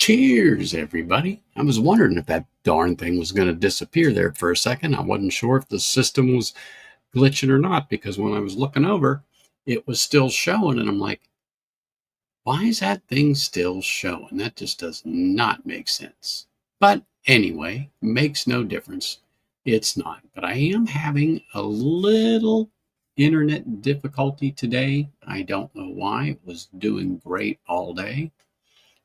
Cheers, everybody. I was wondering if that darn thing was going to disappear there for a second. I wasn't sure if the system was glitching or not because when I was looking over, it was still showing. And I'm like, why is that thing still showing? That just does not make sense. But anyway, makes no difference. It's not. But I am having a little internet difficulty today. I don't know why. It was doing great all day.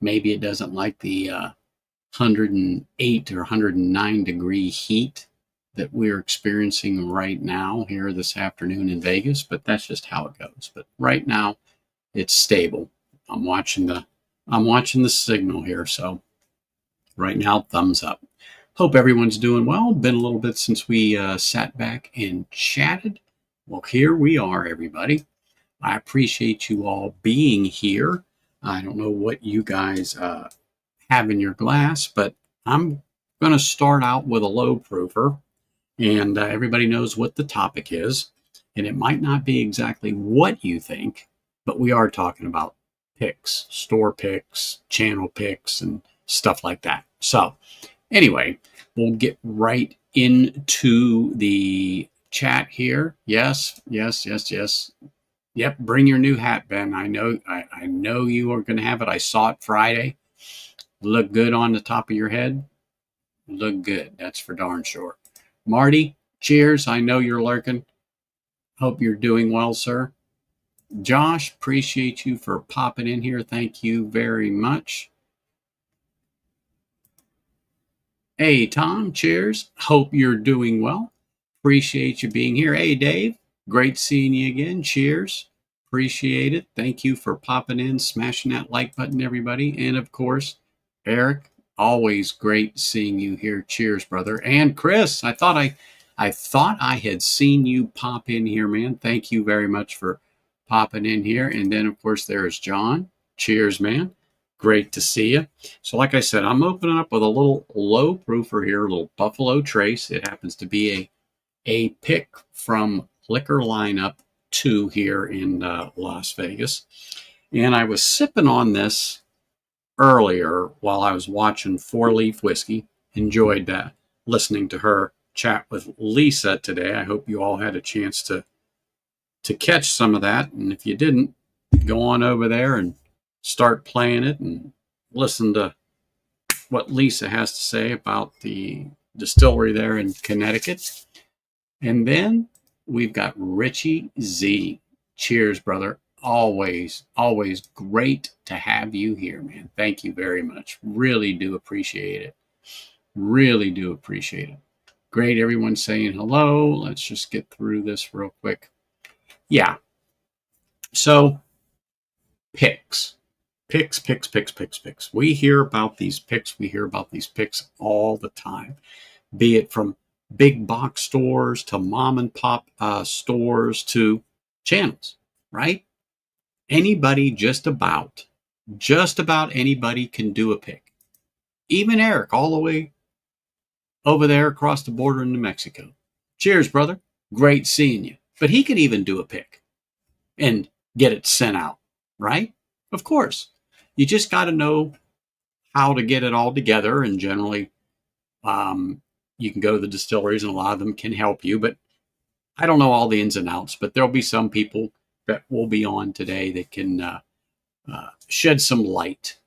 Maybe it doesn't like the 108 or 109-degree heat that we're experiencing right now here this afternoon in Vegas, but that's just how it goes. But right now it's stable. I'm watching the signal here, so right now thumbs up. Hope everyone's doing well. Been a little bit since we sat back and chatted. Well, here we are, everybody. I appreciate you all being here. I don't know what you guys have in your glass, but I'm going to start out with a low proofer, and everybody knows what the topic is, and it might not be exactly what you think, but we are talking about picks, store picks, channel picks, and stuff like that. So anyway, we'll get right into the chat here. Yes. Yep, bring your new hat, Ben. I know you are going to have it. I saw it Friday. Look good on the top of your head. Look good. That's for darn sure. Marty, cheers. I know you're lurking. Hope you're doing well, sir. Josh, appreciate you for popping in here. Thank you very much. Hey, Tom, cheers. Hope you're doing well. Appreciate you being here. Hey, Dave, great seeing you again. Cheers. Appreciate it. Thank you for popping in, smashing that like button, everybody. And of course, Eric, always great seeing you here. Cheers, brother. And Chris, I thought I had seen you pop in here, man. Thank you very much for popping in here. And then, of course, there's John. Cheers, man. Great to see you. So like I said, I'm opening up with a little low proofer here, a little Buffalo Trace. It happens to be a pick from Liquor Lineup 2 here in Las Vegas. And I was sipping on this earlier while I was watching Four Leaf Whiskey. Enjoyed listening to her chat with Lisa today. I hope you all had a chance to catch some of that. And if you didn't, go on over there and start playing it and listen to what Lisa has to say about the distillery there in Connecticut. And then we've got Richie Z. Cheers, brother. Always great to have you here, man. Thank you very much. Really do appreciate it. Really do appreciate it. Great, everyone saying hello. Let's just get through this real quick. Yeah. So, picks. Picks. We hear about these picks all the time, be it from big box stores to mom and pop stores to channels, right? Anybody, just about anybody can do a pick. Even Eric, all the way over there across the border in New Mexico. Cheers, brother. Great seeing you. But he can even do a pick and get it sent out, right? Of course. You just got to know how to get it all together, and generally you can go to the distilleries and a lot of them can help you, but I don't know all the ins and outs, but there'll be some people that will be on today that can shed some light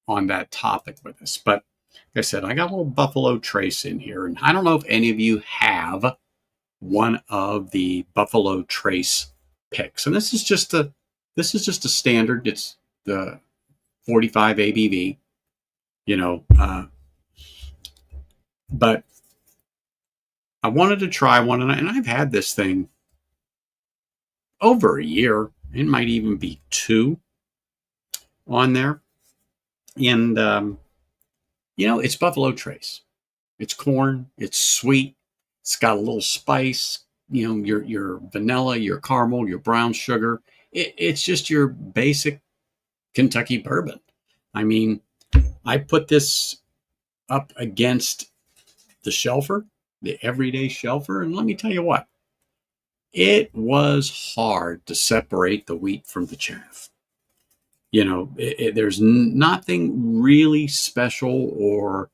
on that topic with us. But like I said, I got a little Buffalo Trace in here, and I don't know if any of you have one of the Buffalo Trace picks. And this is just a standard. It's the 45 ABV, but I wanted to try one, and I've had this thing over a year. It might even be 2 on there. And, it's Buffalo Trace. It's corn. It's sweet. It's got a little spice, your vanilla, your caramel, your brown sugar. It's just your basic Kentucky bourbon. I mean, I put this up against the shelfer, the everyday shelfer, and let me tell you what, it was hard to separate the wheat from the chaff. There's nothing really special or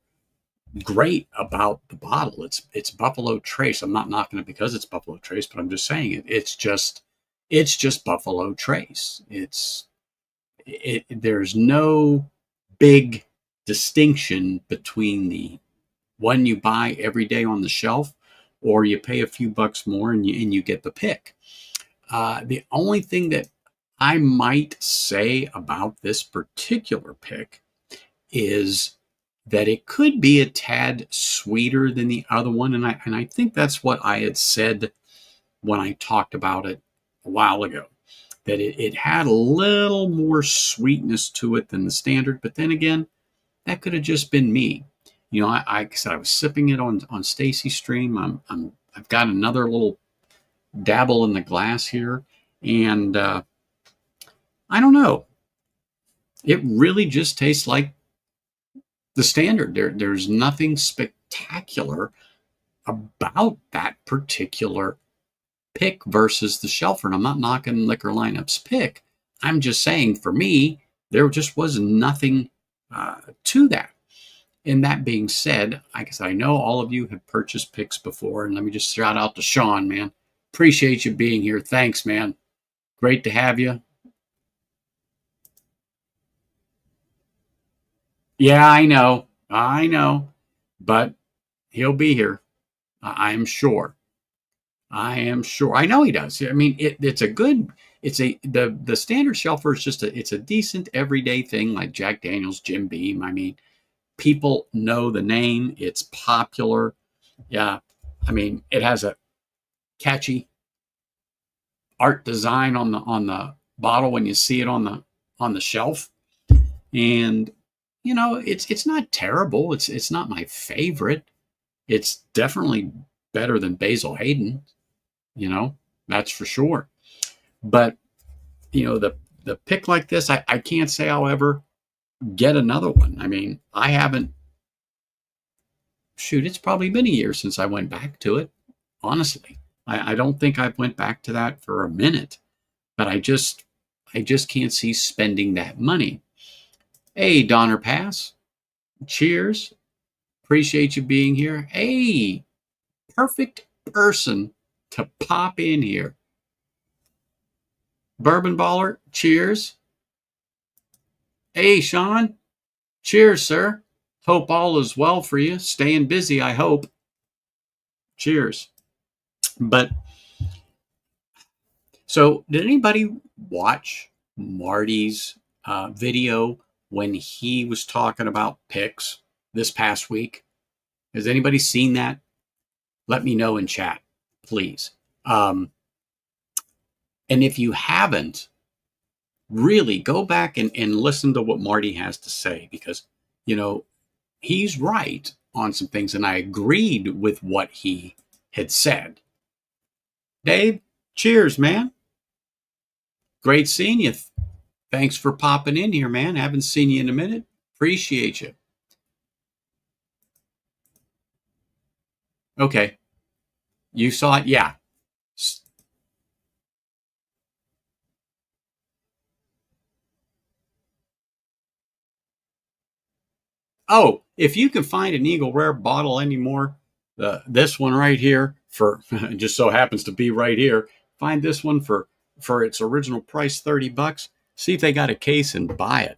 great about the bottle. It's Buffalo Trace. I'm not knocking it because it's Buffalo Trace, but I'm just saying it's just Buffalo Trace. There's no big distinction between the one you buy every day on the shelf, or you pay a few bucks more and you get the pick. The only thing that I might say about this particular pick is that it could be a tad sweeter than the other one, and I think that's what I had said when I talked about it a while ago, that it had a little more sweetness to it than the standard. But then again, that could have just been me. I said I was sipping it on Stacy's stream. I've got another little dabble in the glass here, and I don't know. It really just tastes like the standard. There's nothing spectacular about that particular pick versus the shelfer. And I'm not knocking Liquor Lineup's pick. I'm just saying, for me, there just was nothing to that. And that being said, like I said, I know all of you have purchased picks before, and let me just shout out to Sean, man. Appreciate you being here. Thanks, man. Great to have you. Yeah, I know, but he'll be here. I'm sure. I am sure. I know he does. I mean, it's a good. It's the standard shelfer is just it's a decent everyday thing like Jack Daniel's, Jim Beam. I mean, people know the name. It's popular. Yeah, I mean, it has a catchy art design on the bottle when you see it on the shelf, and it's not terrible. It's not my favorite. It's definitely better than Basil Hayden. That's for sure. But the pick like this, I can't say I'll ever get another one. I mean, I haven't. Shoot, it's probably been a year since I went back to it. Honestly, I don't think I've went back to that for a minute. But I just can't see spending that money. Hey, Donner Pass, cheers. Appreciate you being here. Hey, perfect person to pop in here. Bourbon Baller, cheers. Hey, Sean, cheers, sir. Hope all is well for you. Staying busy, I hope. Cheers. But so, did anybody watch Marty's video when he was talking about picks this past week? Has anybody seen that? Let me know in chat, please. And if you haven't, really go back and listen to what Marty has to say, because, he's right on some things, and I agreed with what he had said. Dave, cheers, man. Great seeing you. Thanks for popping in here, man. Haven't seen you in a minute. Appreciate you. Okay. You saw it? Yeah. Oh, if you can find an Eagle Rare bottle anymore, this one right here for just so happens to be right here. Find this one for its original price, $30. See if they got a case and buy it.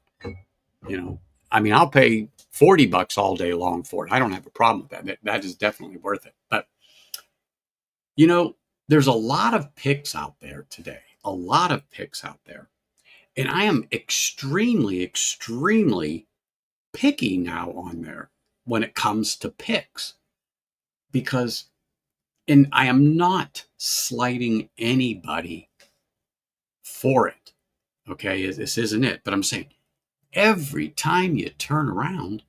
I mean, I'll pay $40 all day long for it. I don't have a problem with that. That is definitely worth it. But there's a lot of picks out there today. A lot of picks out there, and I am extremely, extremely picky now on there when it comes to picks, because, and I am not slighting anybody for it. Okay, this isn't it, but I'm saying every time you turn around,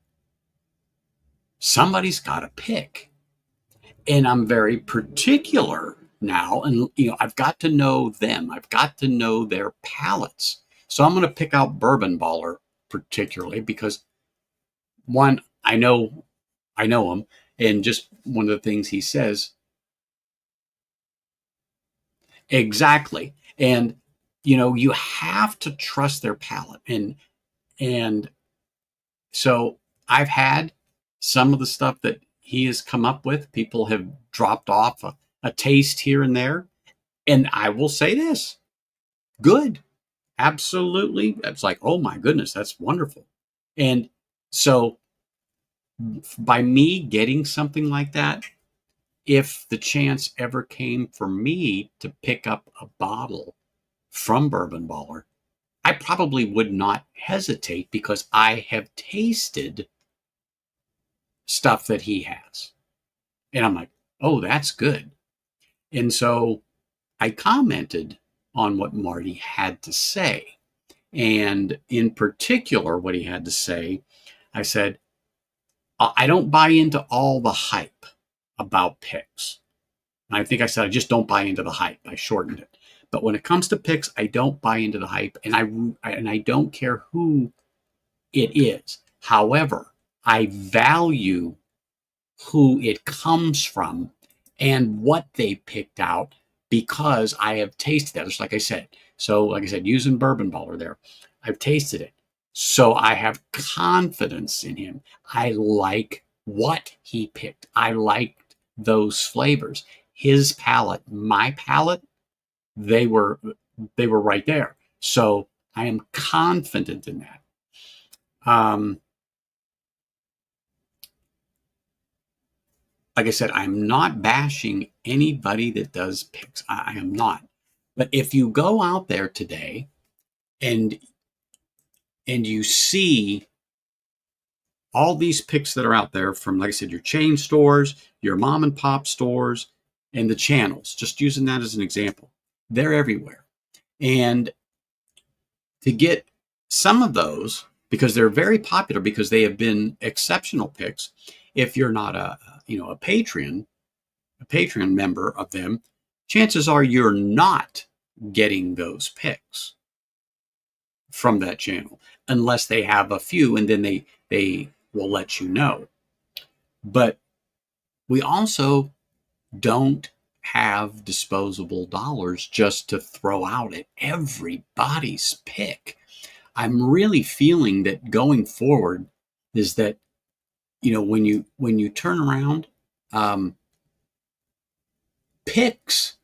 somebody's got a pick, and I'm very particular now, and I've got to know them. I've got to know their palates. So I'm going to pick out Bourbon Baller particularly because, one, I know him, and just one of the things he says exactly. And you have to trust their palate. And so I've had some of the stuff that he has come up with. People have dropped off a taste here and there. And I will say this, good. Absolutely. It's like, oh my goodness, that's wonderful. And so by me getting something like that, if the chance ever came for me to pick up a bottle from Bourbon Baller, I probably would not hesitate because I have tasted stuff that he has. And I'm like, oh, that's good. And so I commented on what Marty had to say. And in particular, what he had to say, I said, I don't buy into all the hype about picks. And I think I said, I just don't buy into the hype. I shortened it. But when it comes to picks, I don't buy into the hype. And I don't care who it is. However, I value who it comes from and what they picked out because I have tasted that. Just like I said. So, like I said, using Bourbon Baller there, I've tasted it. So I have confidence in him. I like what he picked. I liked those flavors. His palate, my palate, they were right there. So I am confident in that. Like I said, I'm not bashing anybody that does picks. I am not. But if you go out there today and you see all these picks that are out there from, like I said, your chain stores, your mom and pop stores, and the channels, just using that as an example, they're everywhere. And to get some of those, because they're very popular, because they have been exceptional picks, if you're not a Patreon member of them, chances are you're not getting those picks from that channel unless they have a few, and then they will let you know. But we also don't have disposable dollars just to throw out at everybody's pick. I'm really feeling that going forward is that, when you turn around, picks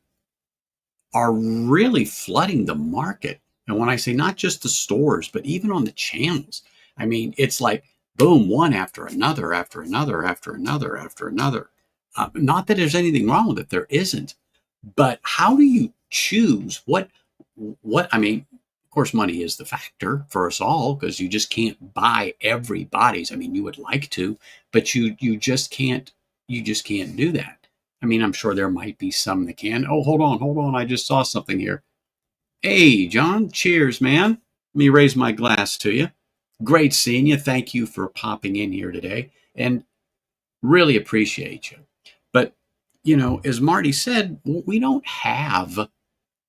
are really flooding the market. And when I say not just the stores, but even on the channels, I mean, it's like boom, one after another, after another, after another, after another. Not that there's anything wrong with it, there isn't. But how do you choose what? I mean, of course, money is the factor for us all because you just can't buy everybody's. I mean, you would like to, but you just can't. You just can't do that. I mean, I'm sure there might be some that can. Oh, hold on. I just saw something here. Hey, John, cheers, man. Let me raise my glass to you. Great seeing you. Thank you for popping in here today and really appreciate you. But, as Marty said, we don't have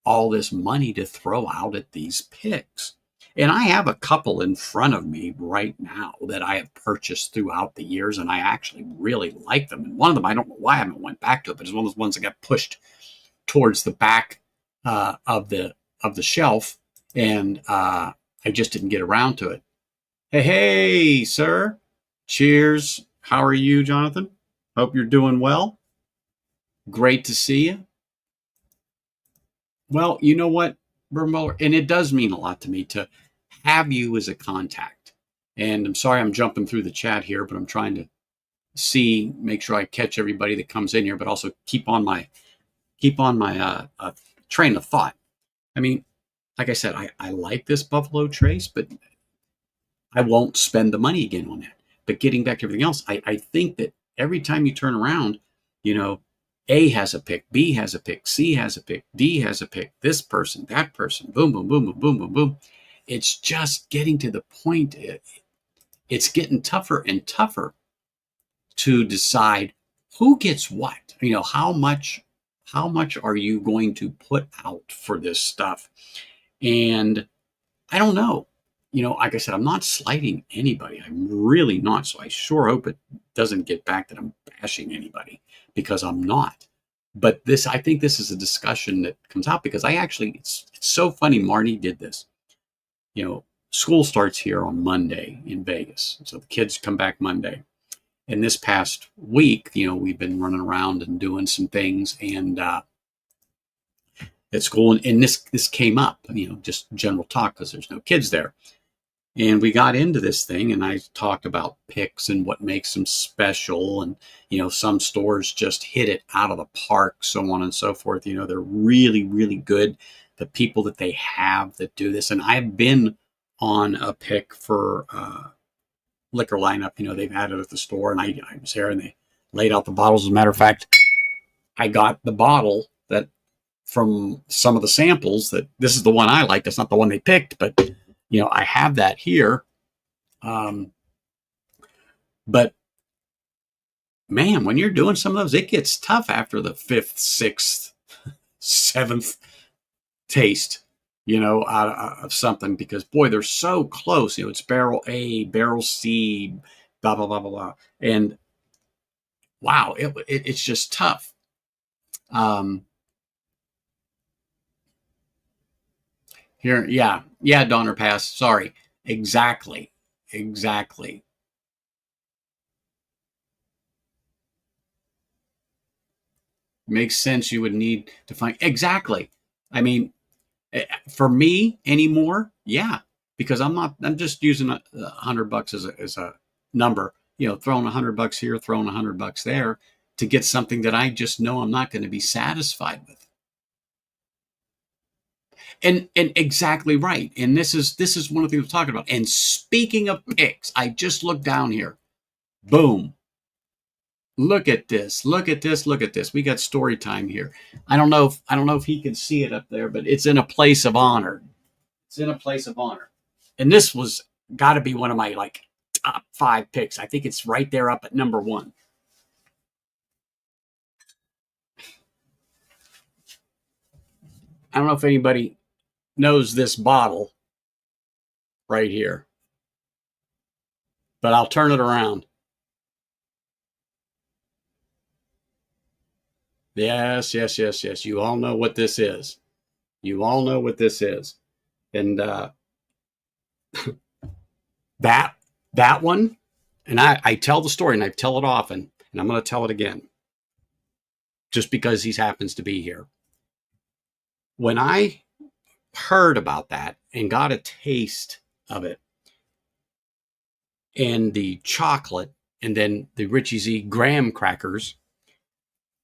all this money to throw out at these picks. And I have a couple in front of me right now that I have purchased throughout the years, and I actually really like them. And one of them, I don't know why I haven't went back to it, but it's one of those ones that got pushed towards the back of the shelf, and I just didn't get around to it. Hey, sir. Cheers. How are you, Jonathan? Hope you're doing well. Great to see you. Well, you know what, Bermuller, and it does mean a lot to me to have you as a contact. And I'm sorry I'm jumping through the chat here, but I'm trying to make sure I catch everybody that comes in here, but also keep on my train of thought. I mean, like I said, I like this Buffalo Trace, but I won't spend the money again on that. But getting back to everything else, I think that every time you turn around, A has a pick, B has a pick, C has a pick, D has a pick, this person, that person, boom, boom, boom, boom, boom, boom, boom. It's just getting to the point. It's getting tougher and tougher to decide who gets what. How much are you going to put out for this stuff? And I don't know. Like I said, I'm not slighting anybody. I'm really not. So I sure hope it doesn't get back that I'm bashing anybody, because I'm not. But this, I think this is a discussion that comes out because it's so funny. Marty did this. School starts here on Monday in Vegas. So the kids come back Monday. And this past week, we've been running around and doing some things and at school. And this came up, just general talk because there's no kids there. And we got into this thing and I talked about picks and what makes them special. And, some stores just hit it out of the park, so on and so forth. They're really, really good. The people that they have that do this. And I've been on a pick for liquor lineup, they've had it at the store. And I was there and they laid out the bottles. As a matter of fact, I got the bottle that from some of the samples that this is the one I like. That's not the one they picked, but I have that here. But man, when you're doing some of those, it gets tough after the 5th, 6th, 7th taste, out of something because boy, they're so close. It's barrel A, barrel C, blah, blah, blah, blah, blah. And wow, it's just tough. Here, yeah, Donner Pass. Sorry. Exactly. Makes sense. You would need to find exactly. I mean, for me anymore, yeah, because I'm just using $100 as a number, throwing $100 here, throwing $100 there to get something that I just know I'm not going to be satisfied with. And exactly right. And this is one of the things we're talking about. And speaking of picks, I just looked down here. Boom. Look at this. Look at this. Look at this. We got story time here. I don't know if he can see it up there, but it's in a place of honor. It's in a place of honor. And this was got to be one of my top 5 picks. I think it's right there up at number 1. I don't know if anybody knows this bottle right here, but I'll turn it around. Yes. You all know what this is. And that one, and I tell the story and I tell it often, and I'm going to tell it again, just because he happens to be here. When I heard about that and got a taste of it, and the chocolate, and then the Richie Z graham crackers,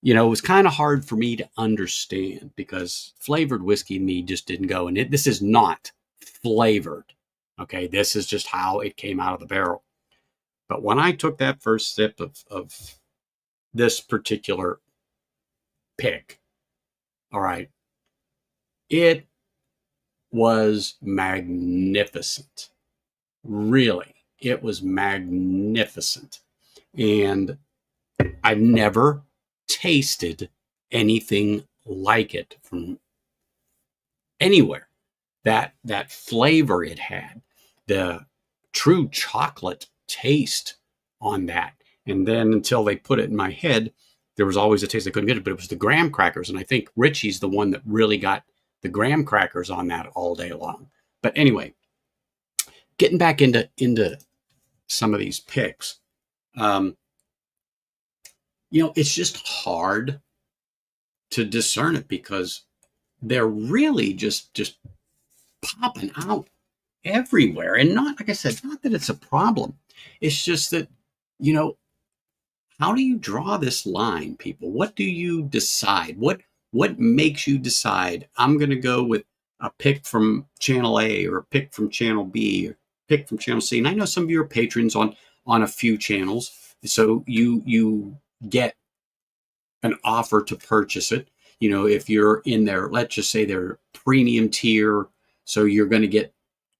it was kind of hard for me to understand because flavored whiskey and me just didn't go. And this is not flavored. Okay. This is just how it came out of the barrel. But when I took that first sip of this particular pick, all right, it was magnificent. Really, it was magnificent. And I've never tasted anything like it from anywhere. That flavor it had, the true chocolate taste on that. And then until they put it in my head, there was always a taste I couldn't get it, but it was the graham crackers. And I think Richie's the one that really got the graham crackers on that all day long. But anyway, getting back into some of these picks, it's just hard to discern it because they're really just popping out everywhere. And not, like I said, not that it's a problem. It's just that, how do you draw this line, people? What do you decide? What makes you decide I'm going to go with a pick from channel A or a pick from channel B or pick from channel C? And I know some of you are patrons on a few channels. So you get an offer to purchase it. If you're in there, let's just say they're premium tier. So you're going to get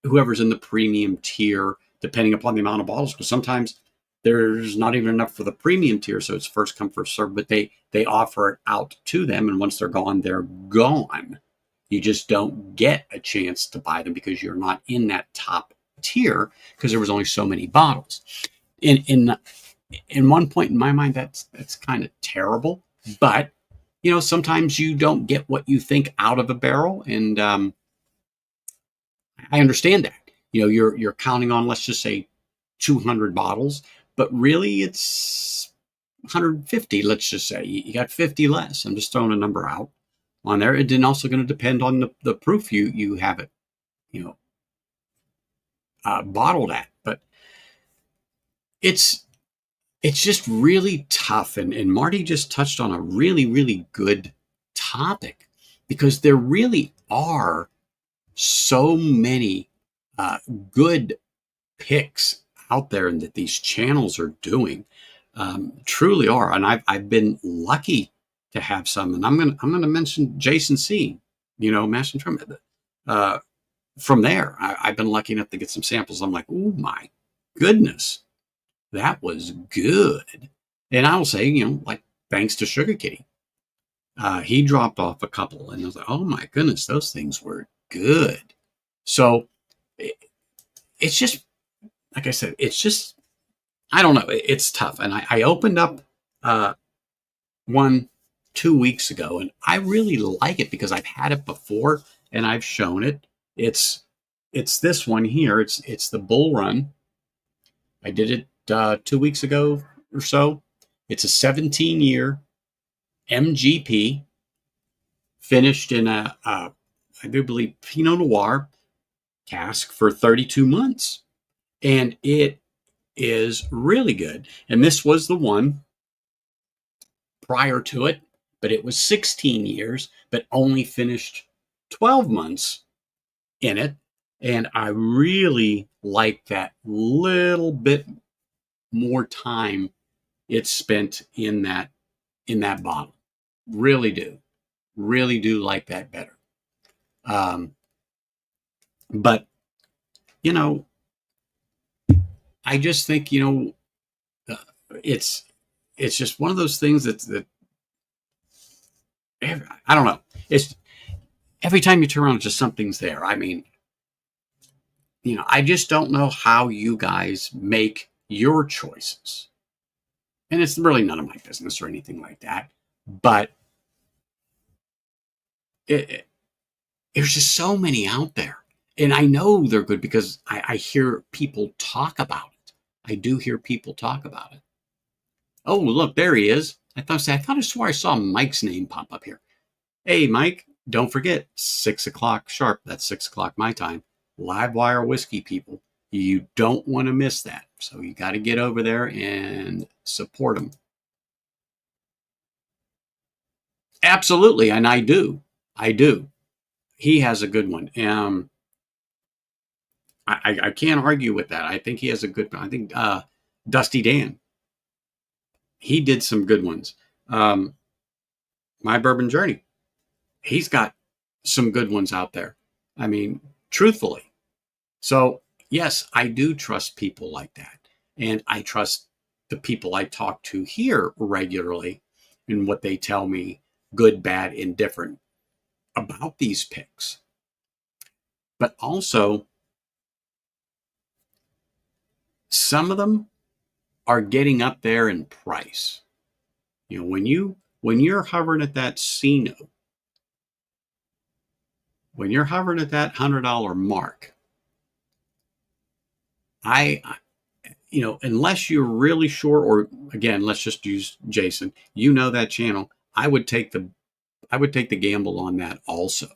whoever's in the premium tier, depending upon the amount of bottles, because sometimes there's not even enough for the premium tier. So it's first come, first serve, but they offer it out to them. And once they're gone. You just don't get a chance to buy them because you're not in that top tier because there was only so many bottles. In one point in my mind, that's kind of terrible, but sometimes you don't get what you think out of a barrel, and I understand that. You're counting on, let's just say, 200 bottles, but really it's 150. Let's just say you got 50 less. I'm just throwing a number out on there. It then also going to depend on the proof you have it, you know, bottled at. But it's it's just really tough, and Marty just touched on a really really good topic, because there really are so many uh, good picks out there, and that these channels are doing, truly are. And I've been lucky to have some, and I'm gonna mention Jason C. Master Trumpet. Uh, from there, I've been lucky enough to get some samples. I'm like, oh my goodness, that was good. And I will say, like, thanks to Sugar Kitty, he dropped off a couple, and I was like, oh my goodness, those things were good. So it, it's just, like I said, it's just, I don't know, it's tough. And I opened up uh, one 2 weeks ago, and I really like it because I've had it before and I've shown it. It's this one here. It's the Bull Run. I did it 2 weeks ago or so. It's a 17-year MGP, finished in I do believe, Pinot Noir cask for 32 months. And it is really good. And this was the one prior to it, but it was 16 years, but only finished 12 months in it. And I really like that little bit more time it's spent in that bottle. Really do like that better. Um, but you know, I just think it's just one of those things that I don't know. It's every time you turn around, just something's there. I mean, I just don't know how you guys make your choices, and it's really none of my business or anything like that. But it, there's just so many out there, and I know they're good because I hear people talk about it. I do hear people talk about it. Oh, look, there he is. I swore I saw Mike's name pop up here. Hey, Mike, don't forget, 6 o'clock sharp. That's 6 o'clock my time. Live wire whiskey, people. You don't want to miss that. So you got to get over there and support them. Absolutely, and I do. I do. He has a good one. I can't argue with that. I think he has a good. I think Dusty Dan, he did some good ones. My Bourbon Journey, he's got some good ones out there. I mean, truthfully. So yes, I do trust people like that, and I trust the people I talk to here regularly and what they tell me, good, bad, indifferent, about these picks. But also, some of them are getting up there in price. When you're hovering at that C note, when you're hovering at that $100 mark, I unless you're really sure, or again, let's just use Jason. That channel. I would take the gamble on that also.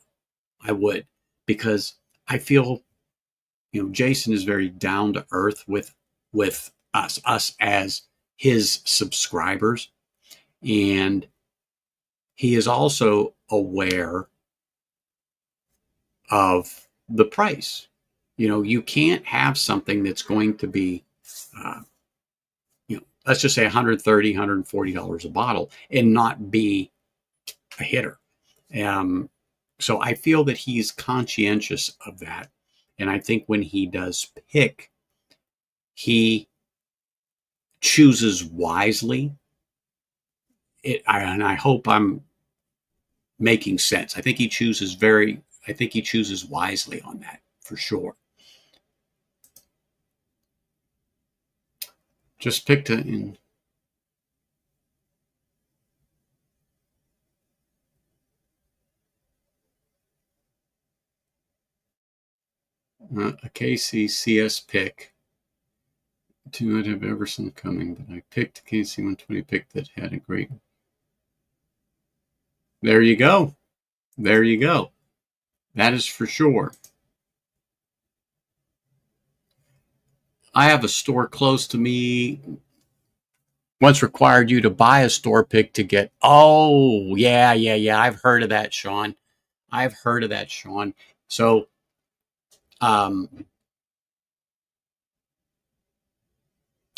I would, because I feel Jason is very down to earth with us as his subscribers, and he is also aware of the price. You can't have something that's going to be, let's just say $130, $140 a bottle and not be a hitter. So I feel that he's conscientious of that. And I think when he does pick, he chooses wisely. And I hope I'm making sense. I think he chooses wisely on that, for sure. Just picked it in. A KCCS pick. Two I'd have Everson coming, but I picked a KC 120 pick that had a great. There you go. There you go. That is for sure. I have a store close to me. Once required you to buy a store pick to get. Oh, yeah. I've heard of that, Sean. I've heard of that, Sean. So, um,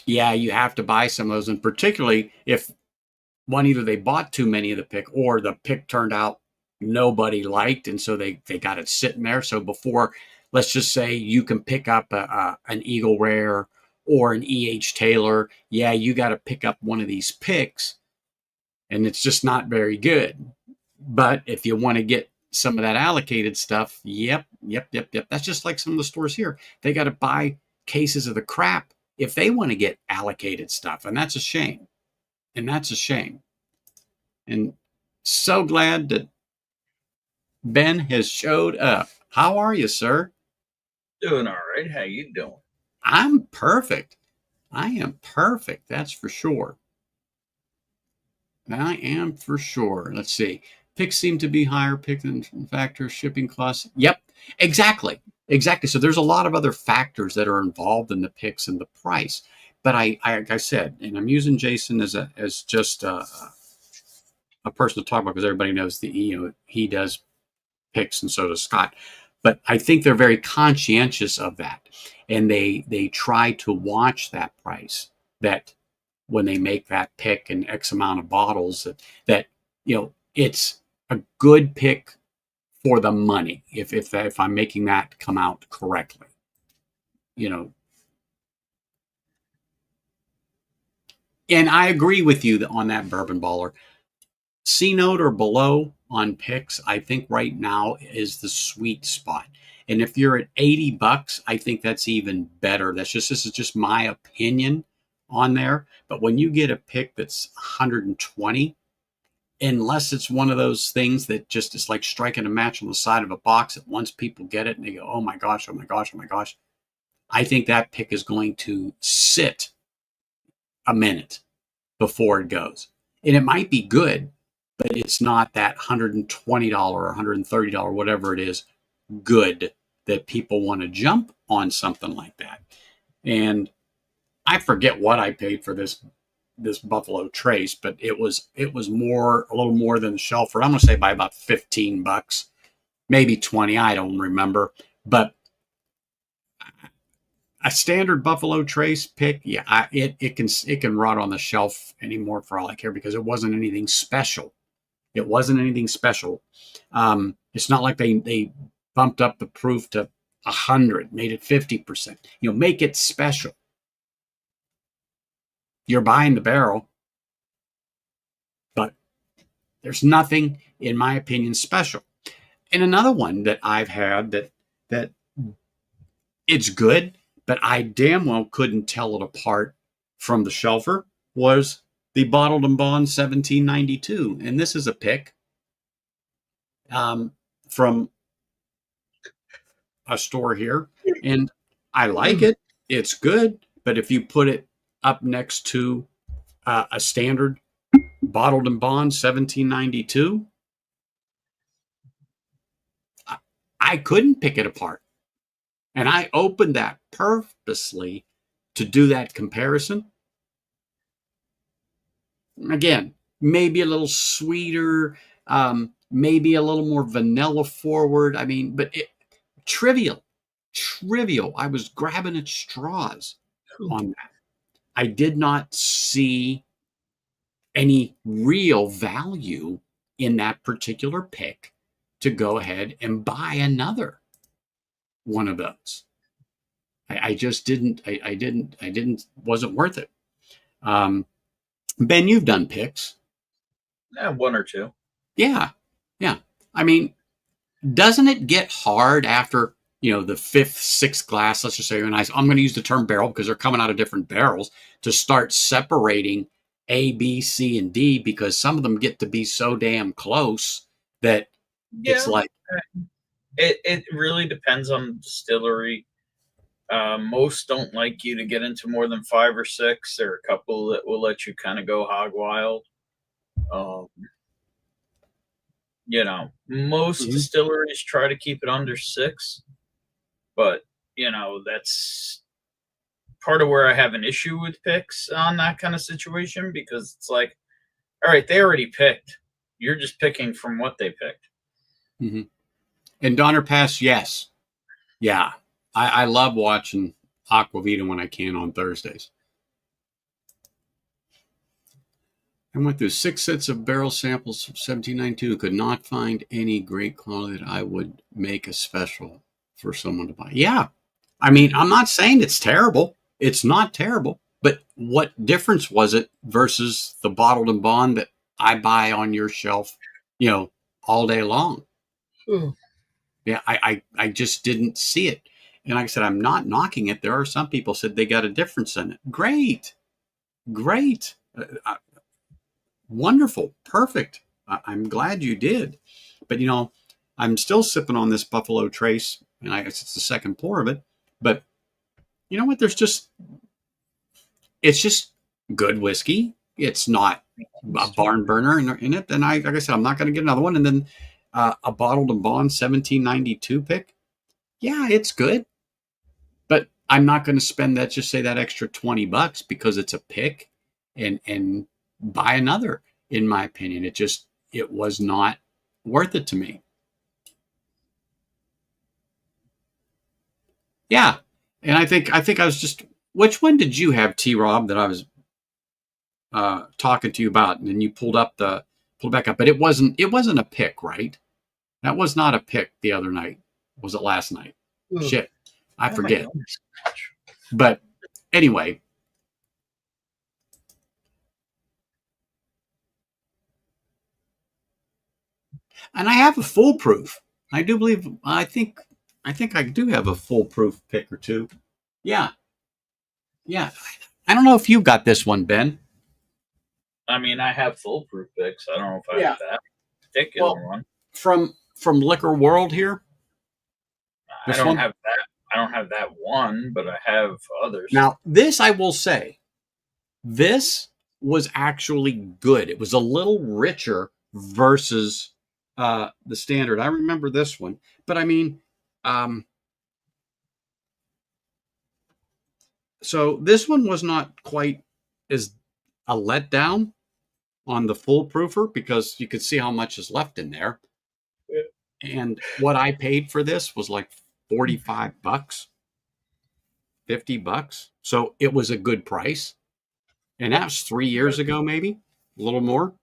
yeah, you have to buy some of those, and particularly if one either they bought too many of the pick or the pick turned out nobody liked, and so they got it sitting there. So before, let's just say you can pick up an Eagle Rare or an E.H. Taylor, yeah, you got to pick up one of these picks, and it's just not very good. But if you want to get some of that allocated stuff, yep. That's just like some of the stores here. They got to buy cases of the crap if they want to get allocated stuff, and that's a shame. And that's a shame. And so glad that Ben has showed up. How are you, sir? Doing all right. How you doing? I'm perfect. I am perfect. That's for sure. I am for sure. Let's see. Picks seem to be higher pick than factor shipping costs. Yep, exactly. Exactly. So there's a lot of other factors that are involved in the picks and the price. But like I said, and I'm using Jason as just a person to talk about because everybody knows he does picks and so does Scott. But I think they're very conscientious of that, and they try to watch that price, that when they make that pick in X amount of bottles, that it's a good pick for the money if I'm making that come out correctly. You know, and I agree with you on that, Bourbon Baller. C note or below on picks, I think right now is the sweet spot. And if you're at $80, I think that's even better. This is just my opinion on there. But when you get a pick that's 120, unless it's one of those things that just is like striking a match on the side of a box, that once people get it and they go, oh my gosh, I think that pick is going to sit a minute before it goes. And it might be good, but it's not that $120 or $130, whatever it is, good that people want to jump on something like that. And I forget what I paid for this Buffalo Trace, but it was a little more than the Shelfer. I'm gonna say by about $15, maybe 20. I don't remember, but a standard Buffalo Trace pick, yeah, it can rot on the shelf anymore for all I care because it wasn't anything special. It wasn't anything special. It's not like they bumped up the proof to 100, made it 50%. Make it special. You're buying the barrel, but there's nothing, in my opinion, special. And another one that I've had that it's good, but I damn well couldn't tell it apart from the Shelfer was the Bottled and Bond 1792. And this is a pick from a store here. And I like it. It's good. But if you put it up next to a standard Bottled and Bond 1792, I couldn't pick it apart. And I opened that purposely to do that comparison. Again, maybe a little sweeter, maybe a little more vanilla forward. I mean, but trivial. I was grabbing at straws on that. I did not see any real value in that particular pick to go ahead and buy another one of those. I just didn't. I didn't. Wasn't worth it. Ben, you've done picks. Yeah, one or two. Yeah. I mean, doesn't it get hard after the fifth, sixth glass? Let's just say, and I'm going to use the term barrel because they're coming out of different barrels, to start separating A, B, C, and D, because some of them get to be so damn close that it's like It really depends on the distillery. Most don't like you to get into more than 5 or 6. There are a couple that will let you kind of go hog wild. Um, most Mhm. distilleries try to keep it under 6, but that's part of where I have an issue with picks on that kind of situation because it's like, all right, they already picked. You're just picking from what they picked. Mhm. And Donner Pass, yes. Yeah. I love watching Aquavita when I can on Thursdays. I went through 6 sets of barrel samples from 1792. Could not find any great quality that I would make a special for someone to buy. Yeah. I mean, I'm not saying it's terrible. It's not terrible. But what difference was it versus the bottled and bond that I buy on your shelf, all day long? Hmm. Yeah, I just didn't see it. And like I said, I'm not knocking it. There are some people said they got a difference in it. Great. Great. Wonderful. Perfect. I'm glad you did. But, I'm still sipping on this Buffalo Trace, and I guess it's the second pour of it. But you know what? It's just good whiskey. It's not a barn burner in it. And like I said, I'm not going to get another one. And then a bottled and bond 1792 pick. Yeah, it's good. But I'm not going to spend that, just say that extra $20 because it's a pick and buy another, in my opinion. It was not worth it to me. Yeah. And I think I was just, which one did you have, T Rob, that I was talking to you about? And then you pulled back up, but it wasn't a pick, right? That was not a pick the other night. Was it last night? Ooh, Shit. I why am I forget. yawning so much? But anyway, and I have a foolproof. I do believe. I think I do have a foolproof pick or two. Yeah, yeah. I don't know if you got this one, Ben. I mean, I have foolproof picks. I don't know if I Yeah. have that particular Well, one. from Liquor World here. I This don't one. have that. I don't have that one, but I have others. Now, this I will say, this was actually good. It was a little richer versus the standard. I remember this one, but I mean, um, so this one was not quite as a letdown on the foolproofer because you could see how much is left in there. And what I paid for this was like $45, $50. So it was a good price. And that was 3 years ago, maybe a little more.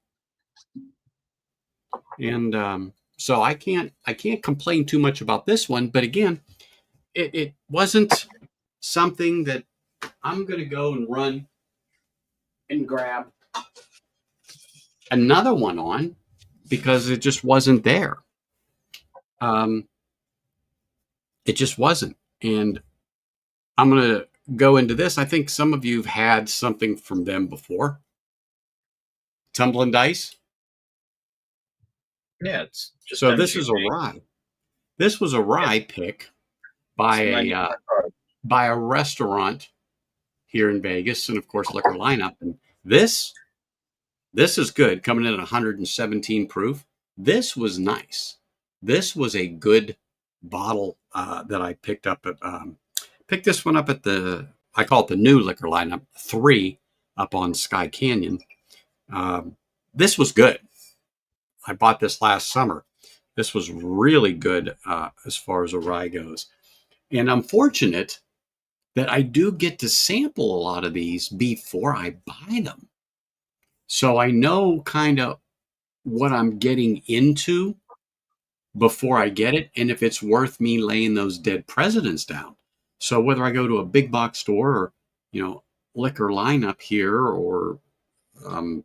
And so I can't complain too much about this one. But again, it wasn't something that I'm going to go and run and grab another one on because it just wasn't there. Um, it just wasn't. And I'm going to go into this. I think some of you have had something from them before. Tumbling Dice. Yeah, it's just So this is a MGP. rye. This was a Yeah, rye pick by it's a a 94 card. by a restaurant here in Vegas, and of course liquor lineup. And this is good, coming in at 117 proof. This was nice. This was a good bottle that I picked up at picked this one up at the, I call it the new liquor lineup 3 up on Sky Canyon. This was good. I bought this last summer. This was really good as far as a rye goes. And I'm fortunate that I do get to sample a lot of these before I buy them. So I know kind of what I'm getting into before I get it and if it's worth me laying those dead presidents down. So whether I go to a big box store or, liquor lineup here or, um,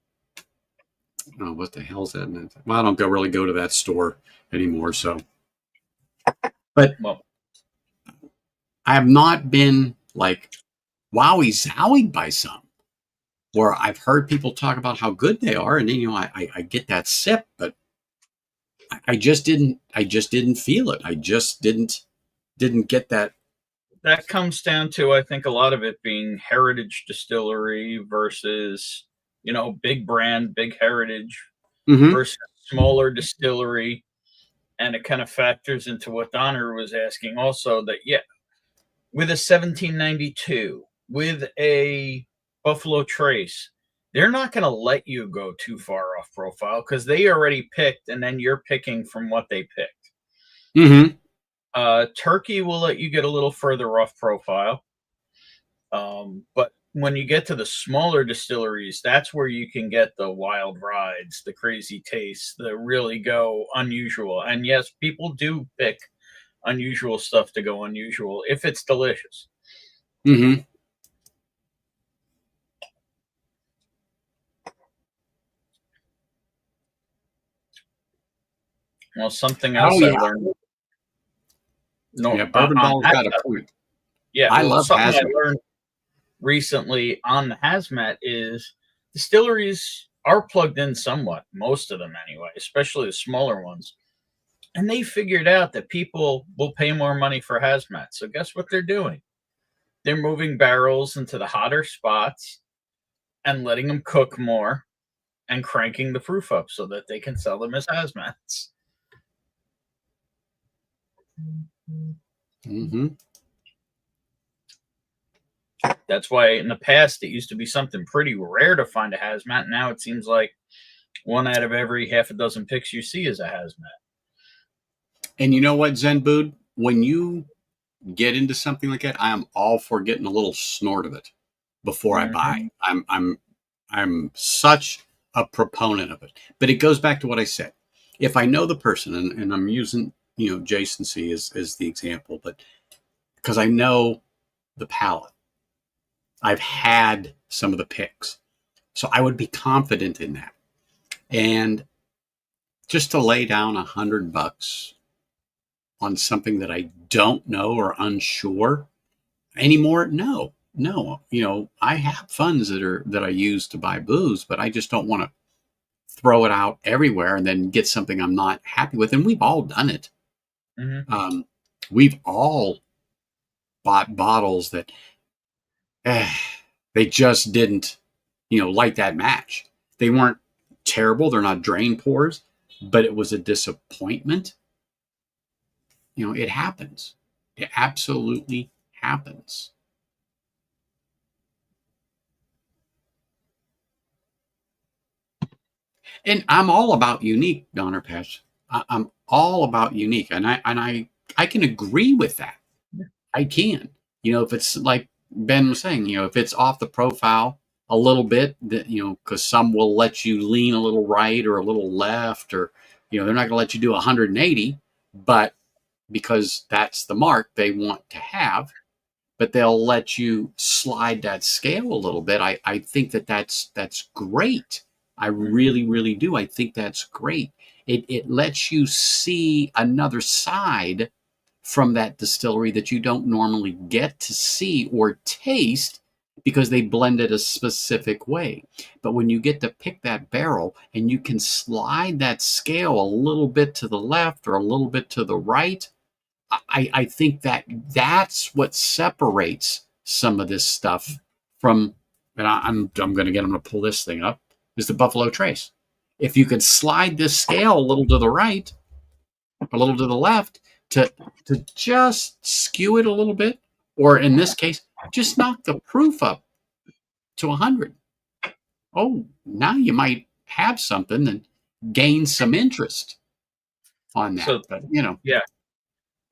oh, what the hell's that? Well, I don't really go to that store anymore. So, but Well, I have not been like wowie zowie by some where I've heard people talk about how good they are. And then, I get that sip, but I just didn't feel it. I just didn't get that. That comes down to, I think, a lot of it being heritage distillery versus, big brand, big heritage Hmm. versus smaller distillery. And it kind of factors into what Donner was asking also, that, yeah, with a 1792, with a Buffalo Trace, they're not going to let you go too far off profile because they already picked, and then you're picking from what they picked. Hmm. Turkey will let you get a little further off profile. But when you get to the smaller distilleries, that's where you can get the wild rides, the crazy tastes, the really go unusual. And yes, people do pick unusual stuff to go unusual if it's delicious. Hmm. Well, something Oh else I yeah, learned, yeah. Bourbon on Ball's got a hazmat. point. Yeah, I well, love something I hazmat. learned recently on the hazmat is distilleries are plugged in somewhat, most of them anyway, especially the smaller ones. And they figured out that people will pay more money for hazmat. So guess what they're doing? They're moving barrels into the hotter spots and letting them cook more and cranking the proof up so that they can sell them as hazmats. Hmm. That's why in the past it used to be something pretty rare to find a hazmat. Now it seems like one out of every half a dozen picks you see is a hazmat. And you know what, Zen Bood? When you get into something like that, I am all for getting a little snort of it before I buy. Mm-hmm. I'm such a proponent of it. But it goes back to what I said. If I know the person, and I'm using Jason C as the example, but because I know the palate, I've had some of the picks, so I would be confident in that. And just to lay down $100 on something that I don't know or unsure anymore, no, no. I have funds that I use to buy booze, but I just don't want to throw it out everywhere and then get something I'm not happy with. And we've all done it. Mm-hmm. We've all bought bottles that eh, they just didn't, light that match. They weren't terrible. They're not drain pours, but it was a disappointment. It happens. It absolutely happens. And I'm all about unique, Donner Patch. I'm all about unique, and I can agree with that. I can. If it's like Ben was saying, if it's off the profile a little bit, that because some will let you lean a little right or a little left, or they're not going to let you do 180, but because that's the mark they want to have, but they'll let you slide that scale a little bit. I think that's great. I Mm-hmm. really, really do. I think that's great. It lets you see another side from that distillery that you don't normally get to see or taste because they blend it a specific way. But when you get to pick that barrel and you can slide that scale a little bit to the left or a little bit to the right, I think that's what separates some of this stuff from, and I'm going to get them to pull this thing up, is the Buffalo Trace. If you could slide this scale a little to the right, a little to the left, to just skew it a little bit, or in this case, just knock the proof up to 100. Oh, now you might have something and gain some interest on that. So, But yeah.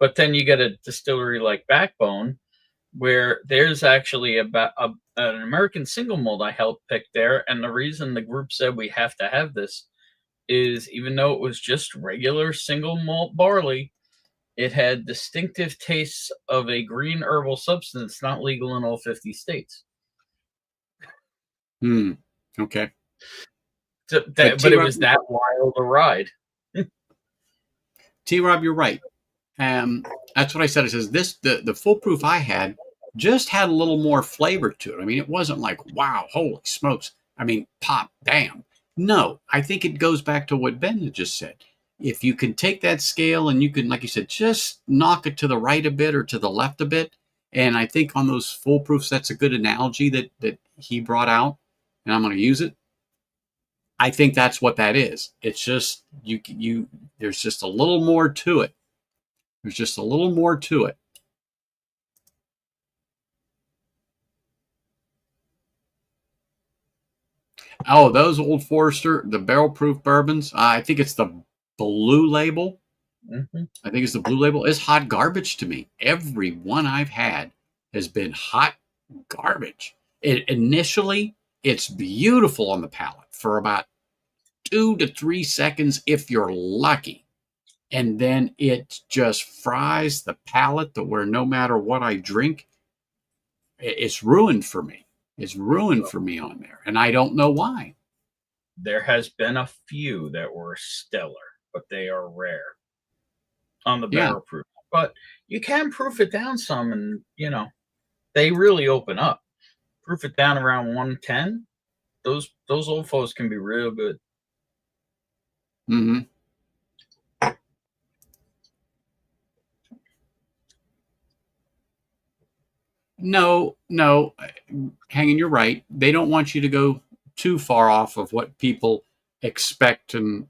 But then you get a distillery like Backbone, where there's actually an American single mold I helped pick there. And the reason the group said we have to have this is, even though it was just regular single malt barley, it had distinctive tastes of a green herbal substance not legal in all 50 states. Okay. But But it was that wild a ride. T Rob, you're right. That's what I said. It says the foolproof I had just had a little more flavor to it. I mean, it wasn't like, wow, holy smokes. I mean, pop, damn. No, I think it goes back to what Ben had just said. if you can take that scale and you can, like you said, just knock it to the right a bit or to the left a bit. And I think on those foolproofs, that's a good analogy that he brought out, and I'm going to use it. I think that's what that is. It's just you. There's just a little more to it. There's just a little more to it. Oh, those Old Forester, the barrel proof bourbons. I think it's the blue label. Mm-hmm. I think it's the blue label. It's hot garbage to me. Every one I've had has been hot garbage. Initially, it's beautiful on the palate for about 2 to 3 seconds if you're lucky. And then it just fries the palate to where no matter what I drink, it's ruined for me. It's ruined for me on there. And I don't know why. There has been a few that were stellar, but they are rare on the Yeah. barrel proof. But you can proof it down some, and they really open up. Proof it down around 110. Those old folks can be real good. Mm-hmm. No, no, Hanging, you're right. They don't want you to go too far off of what people expect and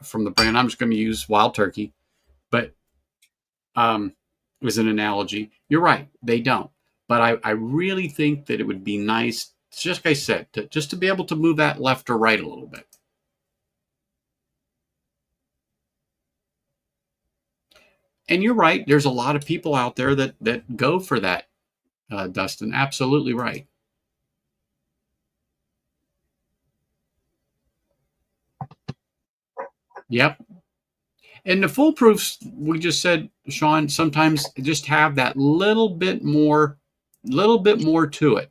from the brand. I'm just going to use Wild Turkey, but as an analogy, you're right. They don't. But I really think that it would be nice, just like I said, just to be able to move that left or right a little bit. And you're right. There's a lot of people out there that go for that, Dustin. Absolutely right. Yep. And the foolproofs, we just said, Sean, sometimes just have that little bit more to it.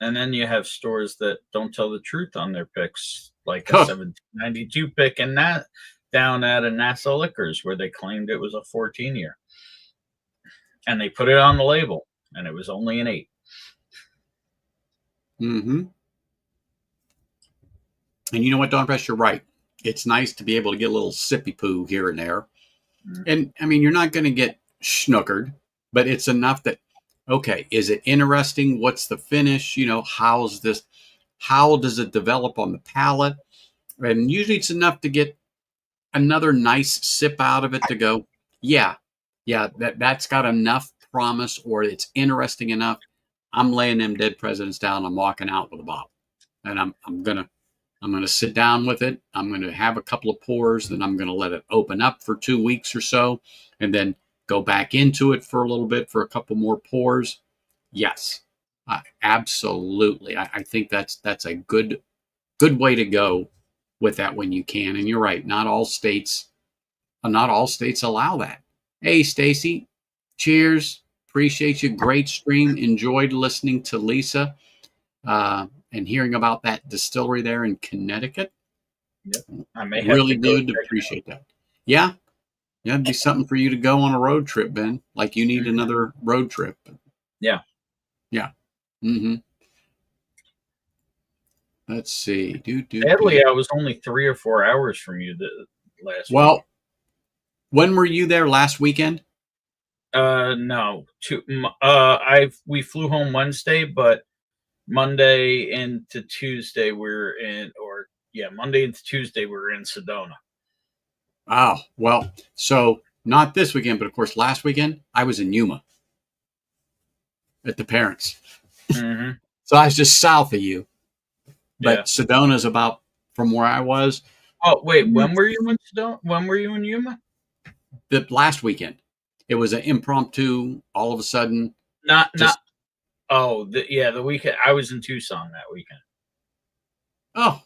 And then you have stores that don't tell the truth on their picks, like a 1792 pick and that down at a Nassau Liquors where they claimed it was a 14-year. And they put it on the label, and it was only an 8. Mm-hmm. And you know what, Don Press, you're right. It's nice to be able to get a little sippy poo here and there. Mm-hmm. And I mean, you're not going to get schnookered, but it's enough that, okay, is it interesting? What's the finish? How's this? How does it develop on the palate? And usually it's enough to get another nice sip out of it to go, yeah, that's got enough promise, or it's interesting enough. I'm laying them dead presidents down. I'm walking out with a bottle, and I'm gonna sit down with it. I'm gonna have a couple of pours, then I'm gonna let it open up for 2 weeks or so, and then go back into it for a little bit for a couple more pours. Yes, absolutely. I think that's a good way to go with that when you can. And you're right, not all states allow that. Hey, Stacy, cheers. Appreciate you. Great stream. Enjoyed listening to Lisa and hearing about that distillery there in Connecticut. Yep. I may really have to would appreciate that. Yeah. Yeah, it'd be something for you to go on a road trip, Ben. Like you need another road trip. Yeah. Yeah. Mm-hmm. Let's see. Sadly, I was only 3 or 4 hours from you last week. When were you there last weekend? No. We flew home Wednesday, but Monday into Tuesday Monday into Tuesday we were in Sedona. Oh, well, so not this weekend, but of course last weekend I was in Yuma at the parents'. Mm-hmm. So I was just south of you. But yeah. Sedona's about from where I was. Oh, wait, when were you in Sedona? When were you in Yuma? The last weekend. It was an impromptu, all of a sudden. The weekend. I was in Tucson that weekend. Oh.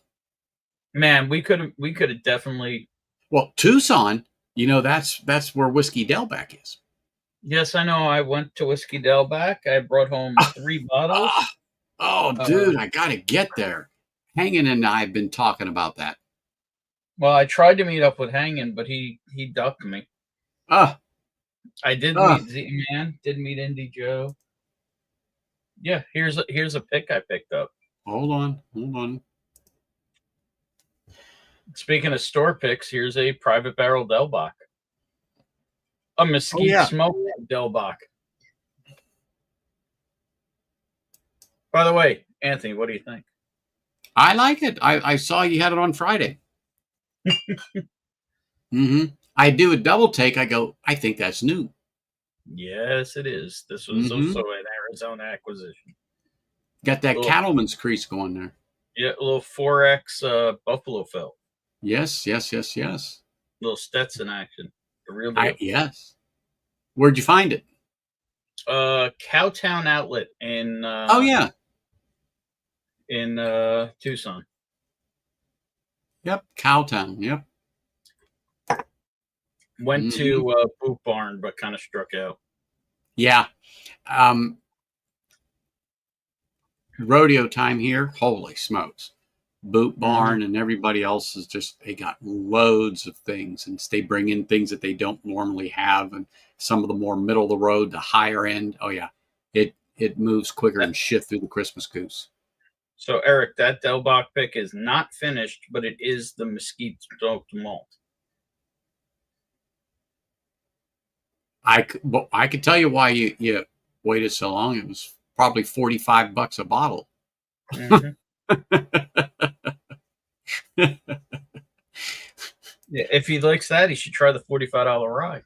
Man, we could have definitely. Well, Tucson, that's where Whiskey Delback is. Yes, I know. I went to Whiskey Delback. I brought home 3 bottles. Dude, I got to get there. Hangin and I have been talking about that. Well, I tried to meet up with Hangin, but he ducked me. I did meet Z-Man, did meet Indie Joe. Yeah, here's a pick I picked up. Hold on. Speaking of store picks, here's a private barrel Delbach, a Oh mesquite yeah, smoked Delbach. By the way, Anthony, what do you think? I like it. I saw you had it on Friday. I do a double take. I go, I think that's new. Yes, it is. This was also hmm an Arizona acquisition. Got that Little, cattleman's crease going there. yeah, a little 4X Buffalo felt, Yes, yes, yes, yes. little Stetson action, the real deal. Yes. Where'd you find it? Cowtown Outlet Oh yeah. in Tucson. Yep. Cowtown. Yep. Went hmm to Boot Barn, but kind of struck out. Yeah. Um, Rodeo time here. Holy smokes. Boot Mm-hmm. Barn and everybody else is just, they got loads of things and they bring in things that they don't normally have. And some of the more middle of the road, the higher end. Oh yeah. It moves quicker than shit through the Christmas goose. So Eric, that Delbach pick is not finished, but it is the mesquite smoked malt. I could tell you why you waited so long. It was probably $45 a bottle. Mm-hmm. Yeah, if he likes that, he should try the $45 rye.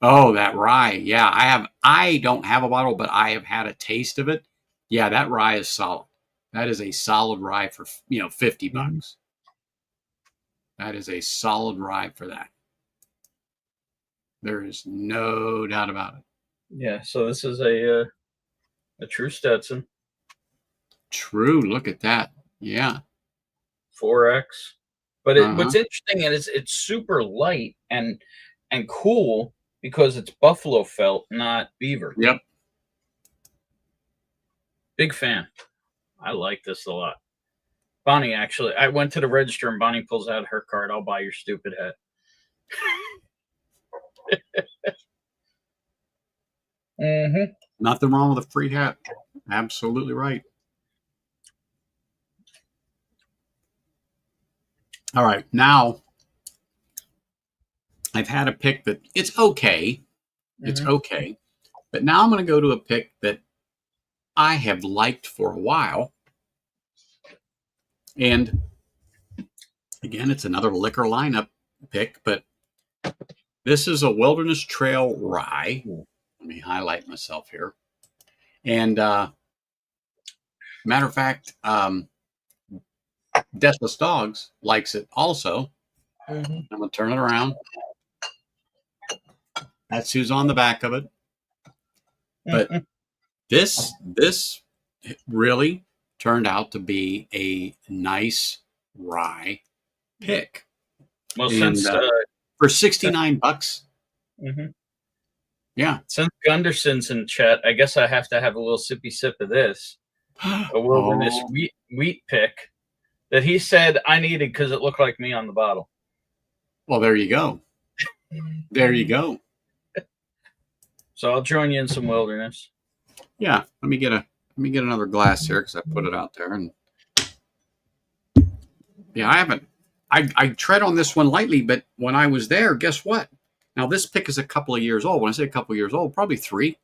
Oh, that rye. Yeah, I don't have a bottle, but I have had a taste of it. Yeah, that rye is solid. That is a solid rye for, $50. Mm-hmm. That is a solid rye for that. There is no doubt about it. Yeah, so this is a true Stetson True. Look at that. Yeah. 4X. But Uh-huh. what's interesting is it's super light and cool because it's buffalo felt, not beaver. Yep. Big fan. I like this a lot. Bonnie, actually, I went to the register and Bonnie pulls out her card. I'll buy your stupid hat. Mm-hmm. Nothing wrong with a free hat. Absolutely right. All right. Now I've had a pick that it's okay. It's Mm-hmm. okay. But now I'm going to go to a pick that I have liked for a while. And again, it's another liquor lineup pick, but this is a Wilderness Trail rye. Let me highlight myself here. And matter of fact, Deathless Dogs likes it also. Mm-hmm. I'm going to turn it around. That's who's on the back of it. But Mm-hmm. this really turned out to be a nice rye pick. Well, And since for $69, mm-hmm. yeah. Since Gunderson's in chat, I guess I have to have a little sippy sip of this. A wilderness Oh, wheat pick that he said I needed because it looked like me on the bottle. well, there you go. There you go. So I'll join you in some wilderness. Yeah, let me get another glass here because I put it out there, and yeah, I haven't. I tread on this one lightly, but when I was there, guess what? Now this pick is a couple of years old. When I say a couple of years old, probably 3.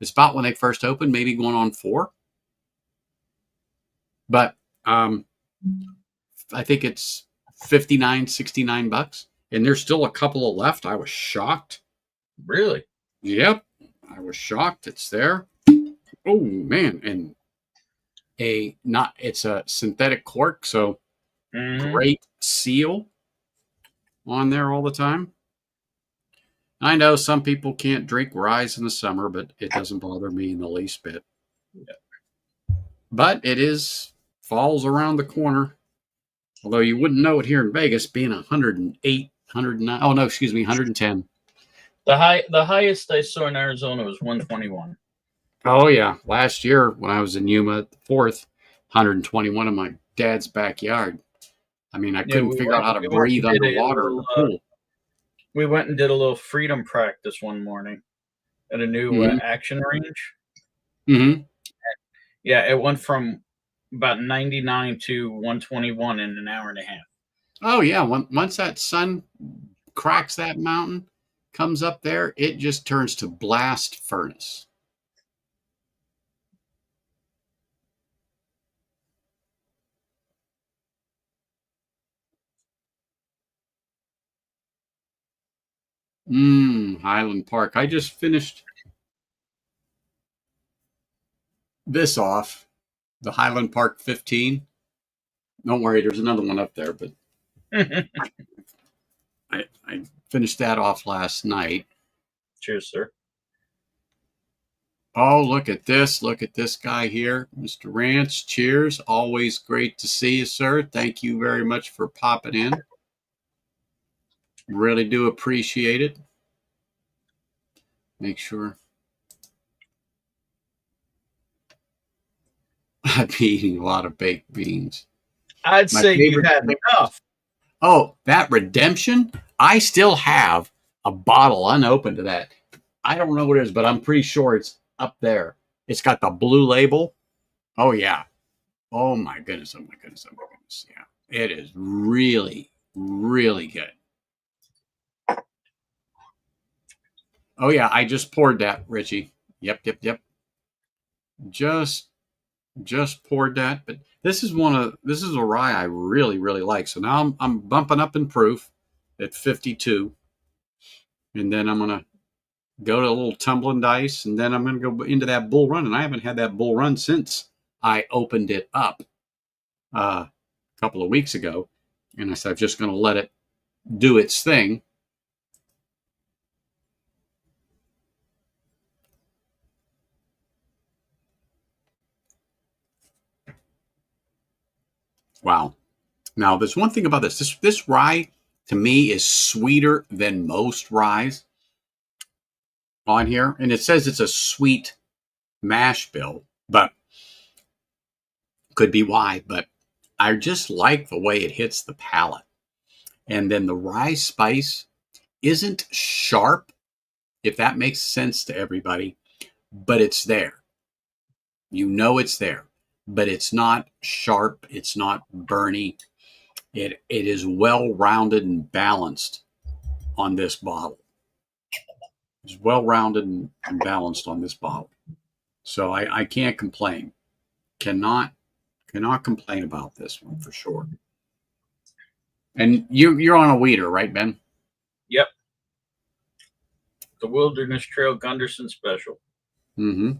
It's about when they first opened, maybe going on 4. But I think it's $59, $69, and there's still a couple of left. I was shocked. Really? Yep, I was shocked. It's there. Oh man, and it's a synthetic cork, so Mm-hmm. great seal on there all the time. I know some people can't drink rye in the summer, but it doesn't bother me in the least bit. But it is falls around the corner. Although you wouldn't know it here in Vegas, being 108, 109. Oh no, excuse me, 110. The highest I saw in Arizona was 121. Oh yeah, last year when I was in Yuma at the 4th, 121 in my dad's backyard. I mean, I Yeah, couldn't figure out how to breathe underwater in the pool. We went and did a little freedom practice one morning at a new Mm-hmm. action range. Mm-hmm. Yeah, it went from about 99 to 121 in an hour and a half. Oh yeah, once that sun cracks that mountain, comes up there, it just turns to blast furnace. Highland Park. I just finished this off, the Highland Park 15. Don't worry, there's another one up there, but I finished that off last night. Cheers, sir. Oh, look at this. Look at this guy here, Mr. Rance. Cheers. Always great to see you, sir. Thank you very much for popping in. Really do appreciate it. Make sure. I've been eating a lot of baked beans. I'd My say you favorite. had enough. Oh, that Redemption. I still have a bottle unopened of that. I don't know what it is, but I'm pretty sure it's up there. It's got the blue label. Oh yeah. Oh my goodness. Oh my goodness. Oh my goodness. Yeah. It is really, really good. Oh yeah, I just poured that, Richie. Yep, yep, yep. Just just poured that. But this is a rye I really, really like. So now I'm bumping up in proof at 52. And then I'm gonna go to a little tumbling dice, and then I'm gonna go into that bull run. And I haven't had that bull run since I opened it up a couple of weeks ago. And I said I'm just gonna let it do its thing. Wow. Now, there's one thing about this. This rye to me is sweeter than most ryes on here, and it says it's a sweet mash bill, but could be why. But I just like the way it hits the palate, and then the rye spice isn't sharp, if that makes sense to everybody, but it's there. You know it's there, but it's not sharp. It's not burny. It is well rounded and balanced on this bottle. It's well rounded and balanced on this bottle. So I can't complain. Cannot complain about this one for sure. And you're on a weeder, right, Ben? Yep. The Wilderness Trail Gunderson Special. Mm-hmm.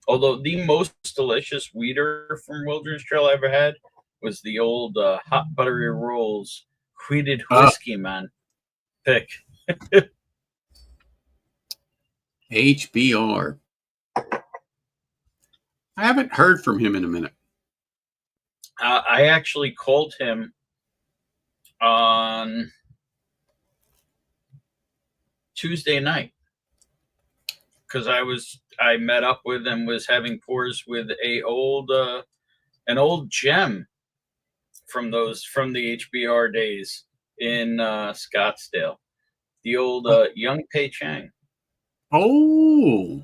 Although the most delicious weeder from Wilderness Trail I ever had was the old Hot Buttery Rolls Wheated Whiskey, man. Pick. HBR. I haven't heard from him in a minute. I actually called him on Tuesday night because I met up with him, was having pours with an old gem from the HBR days in Scottsdale, the old Young Pei Chang. Oh,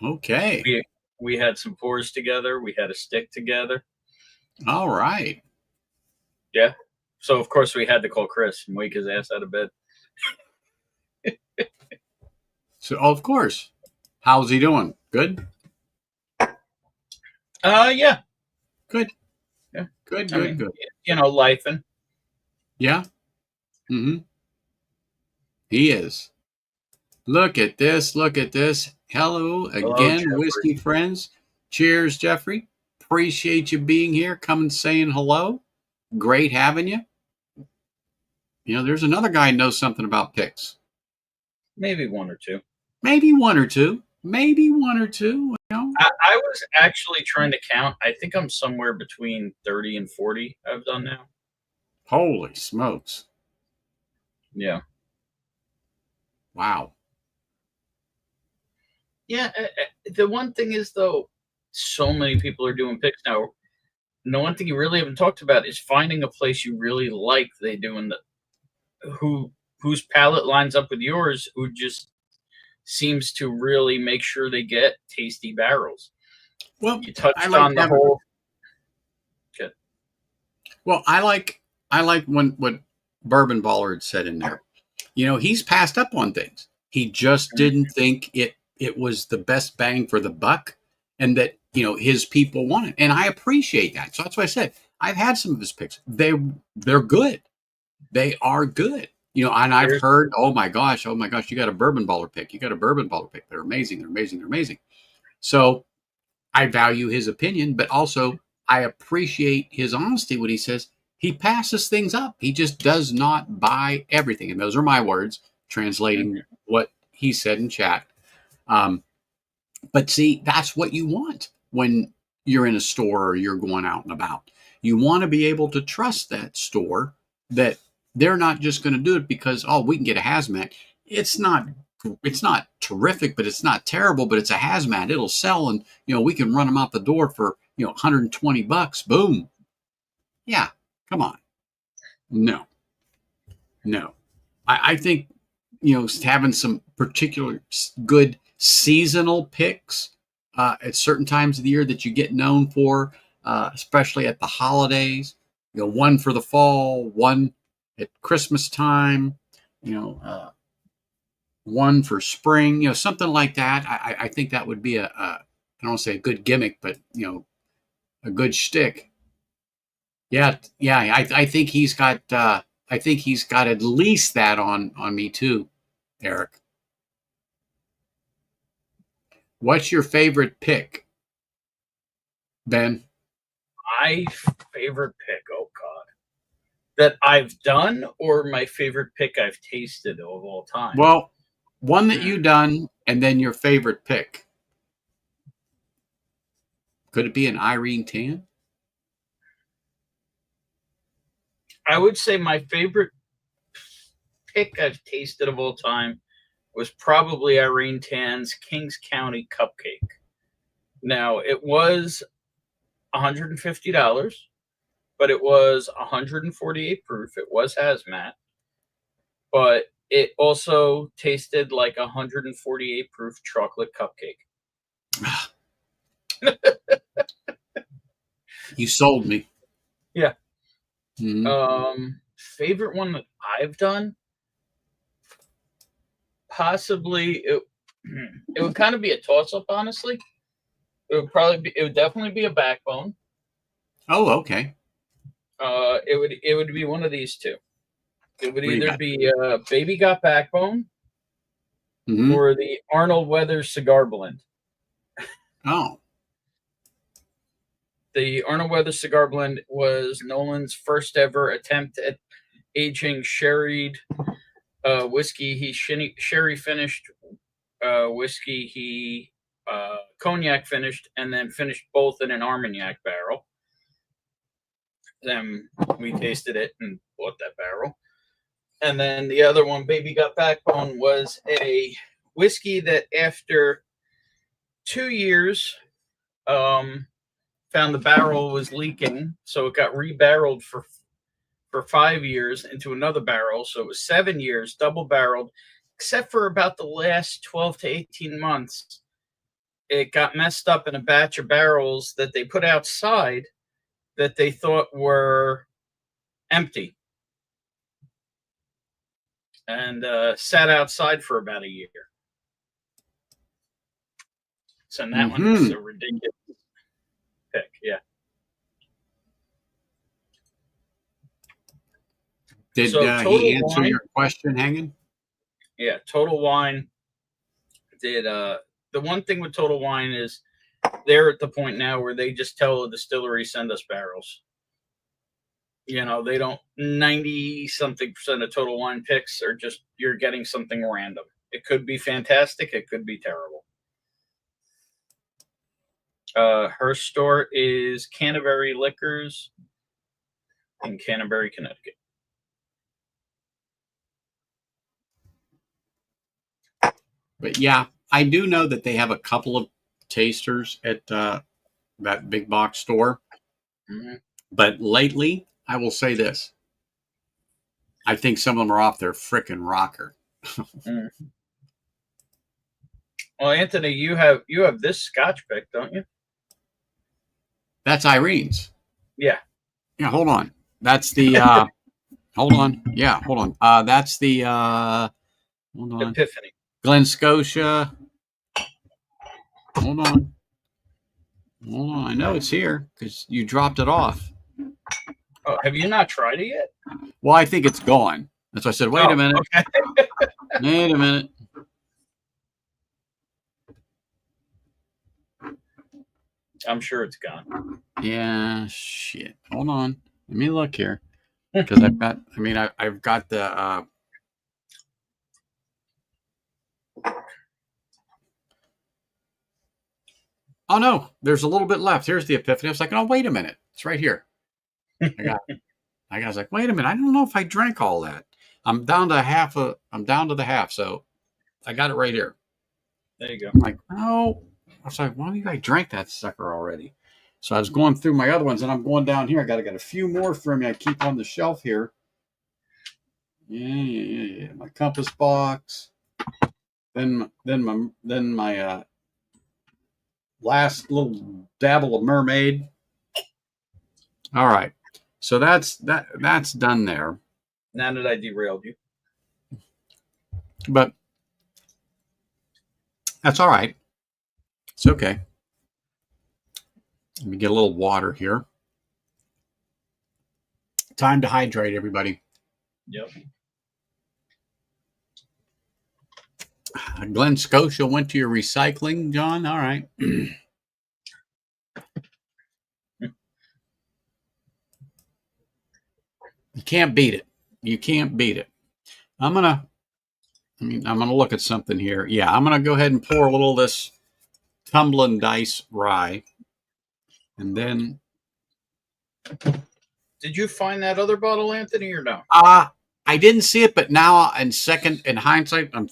okay. We had some pours together. We had a stick together. All right. Yeah. So of course we had to call Chris and wake his ass out of bed. So of course. How's he doing? Good? Yeah. Good. Yeah. Good, I mean, good. you know, lifing. Yeah. Mm-hmm. He is. Look at this. Look at this. Hello again, Jeffrey. whiskey friends. Cheers, Jeffrey. Appreciate you being here, coming saying hello. Great having you. You know, there's another guy who knows something about picks. Maybe one or two. Maybe one or two. Maybe one or two. You know? I was actually trying to count. I think I'm somewhere between 30 and 40 I've done now. Holy smokes. Yeah. Wow. Yeah. The one thing is, though, so many people are doing picks now. And the one thing you really haven't talked about is finding a place you really like they do and whose palate lines up with yours, who just seems to really make sure they get tasty barrels. Well, You touched I like on the having, whole. Okay. Well, I like when what Bourbon Baller had said in there. He's passed up on things. He just didn't think it was the best bang for the buck, and that his people want it. And I appreciate that. So that's why I said I've had some of his picks. They're good. They are good. And I've Here's heard, oh my gosh, you got a Bourbon Baller pick. You got a Bourbon Baller pick. They're amazing. They're amazing. They're amazing. So I value his opinion, but also I appreciate his honesty when he says he passes things up. He just does not buy everything. And those are my words, translating what he said in chat. Um, but see, that's what you want when you're in a store or you're going out and about. You want to be able to trust that store that they're not just going to do it because, oh, we can get a hazmat. It's not it's not terrific, but it's not terrible, but it's a hazmat. It'll sell, and we can run them out the door for $120. Boom. Yeah, come on. No, no. I think having some particular good seasonal picks at certain times of the year that you get known for, especially at the holidays. One for the fall, one at Christmas time. One for spring. Something like that. I think that would be I don't want to say a good gimmick, but a good shtick. Yeah, yeah. I think he's got. I think he's got at least that on me too, Eric. What's your favorite pick, Ben? my favorite pick. Oh God, that I've done, or my favorite pick I've tasted of all time. Well, one that you done, and then your favorite pick. Could it be an Irene Tan? I would say my favorite pick I've tasted of all time was probably Irene Tan's Kings County Cupcake. Now, it was $150, but it was 148 proof. It was hazmat, but it also tasted like 148 proof chocolate cupcake. You sold me. Yeah. Mm-hmm. Favorite one that I've done? Possibly it would kind of be a toss up, honestly. It would definitely be a backbone. Oh, okay. It would be one of these two. It would What do you either got? be Baby Got Backbone Mm-hmm. or the Arnold Weathers Cigar Blend. Oh. The Arnold Weathers Cigar Blend was Nolan's first ever attempt at aging sherried whiskey. He sherry finished whiskey. He cognac finished, and then finished both in an Armagnac barrel. Then we tasted it and bought that barrel. And then the other one, Baby Got Backbone, was a whiskey that after 2 years found the barrel was leaking, so it got rebarreled for 5 years into another barrel. So it was 7 years, double barreled, except for about the last 12 to 18 months. It got messed up in a batch of barrels that they put outside that they thought were empty, and sat outside for about a year. So that one is a ridiculous pick. Yeah. Did So he answer Wine, your question, Hanging? yeah, Total Wine did. The one thing with Total Wine is they're at the point now where they just tell the distillery, send us barrels. They don't, 90 something % of Total Wine picks are just, you're getting something random. It could be fantastic. It could be terrible. Her store is Canterbury Liquors in Canterbury, Connecticut. But yeah, I do know that they have a couple of tasters at that big box store. Mm-hmm. But lately, I will say this. I think some of them are off their frickin' rocker. Well, Anthony, you have this Scotch pick, don't you? That's Irene's. Yeah. Yeah, hold on. That's the hold on. Yeah, hold on. That's the hold on. Epiphany. Glen Scotia. Hold on. Hold on. I know it's here because you dropped it off. Oh, have you not tried it yet? Well, I think it's gone. That's why I said, wait a minute. Okay. Wait a minute. I'm sure it's gone. Yeah, shit. Hold on. Let me look here. Because I've got, I mean, I've got the, oh no, there's a little bit left. Here's the Epiphany. I was like, oh, wait a minute. It's right here. I was like, wait a minute. I don't know if I drank all that. I'm down to the half. So I got it right here. There you go. I'm like, oh, I was like, why don't you guys drank that sucker already? So I was going through my other ones and I'm going down here. I got to get a few more for me. I keep on the shelf here. Yeah. My compass box. Then my last little dabble of mermaid. All right. So that's done there. Now that I derailed you. But that's all right. It's okay. Let me get a little water here. Time to hydrate, everybody. Yep. Glen Scotia went to your recycling, John. All right. You can't beat it. You can't beat it. I'm gonna look at something here. Yeah, I'm gonna go ahead and pour a little of this Tumbling Dice rye, and then. Did you find that other bottle, Anthony, or no? I didn't see it, but now in hindsight, I'm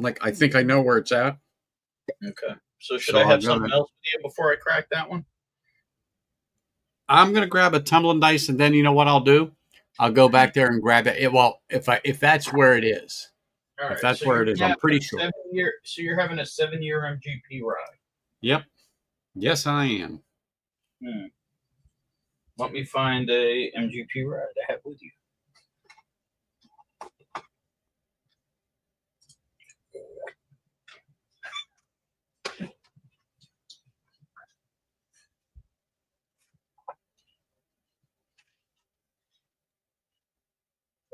like, I think I know where it's at. Okay. So should I have something else with you before I crack that one? I'm gonna grab a Tumbling Dice, and then you know what I'll do? I'll go back there and grab it. Well, if that's where it is, all right, if that's where it is, I'm pretty sure. So you're having a 7-year MGP ride. Yep. Yes, I am. Let me find a MGP ride to have with you.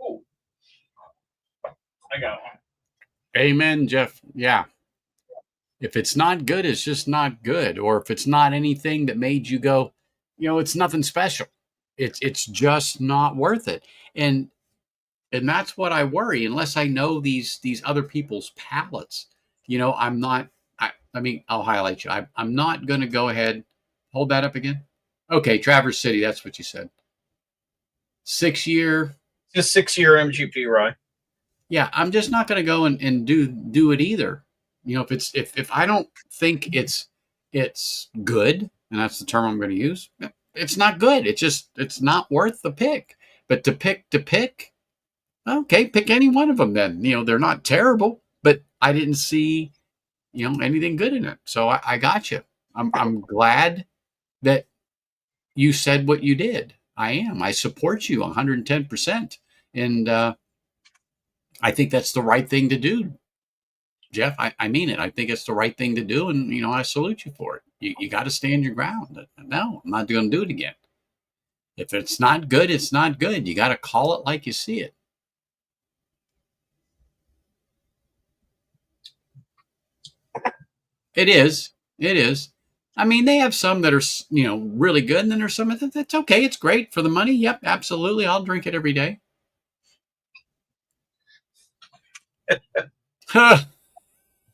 Oh, I got one. Amen, Jeff. Yeah. If it's not good, it's just not good. Or if it's not anything that made you go, it's nothing special. It's just not worth it. And that's what I worry. Unless I know these other people's palates, I'm not. I'll highlight you. I'm not going to go ahead. Hold that up again. Okay, Traverse City. That's what you said. 6-year. Just 6-year MGP ride. Yeah, I'm just not going to go and do it either. If I don't think it's good, and that's the term I'm going to use, it's not good. It's not worth the pick. But to pick, okay, pick any one of them then. They're not terrible, but I didn't see, anything good in it. So I got you. I'm glad that you said what you did. I am. I support you 110%. And I think that's the right thing to do. Jeff, I mean it. I think it's the right thing to do. And, I salute you for it. You got to stand your ground. No, I'm not going to do it again. If it's not good, it's not good. You got to call it like you see it. It is. It is. I mean, they have some that are, really good. And then there's some that's okay. It's great for the money. Yep, absolutely. I'll drink it every day.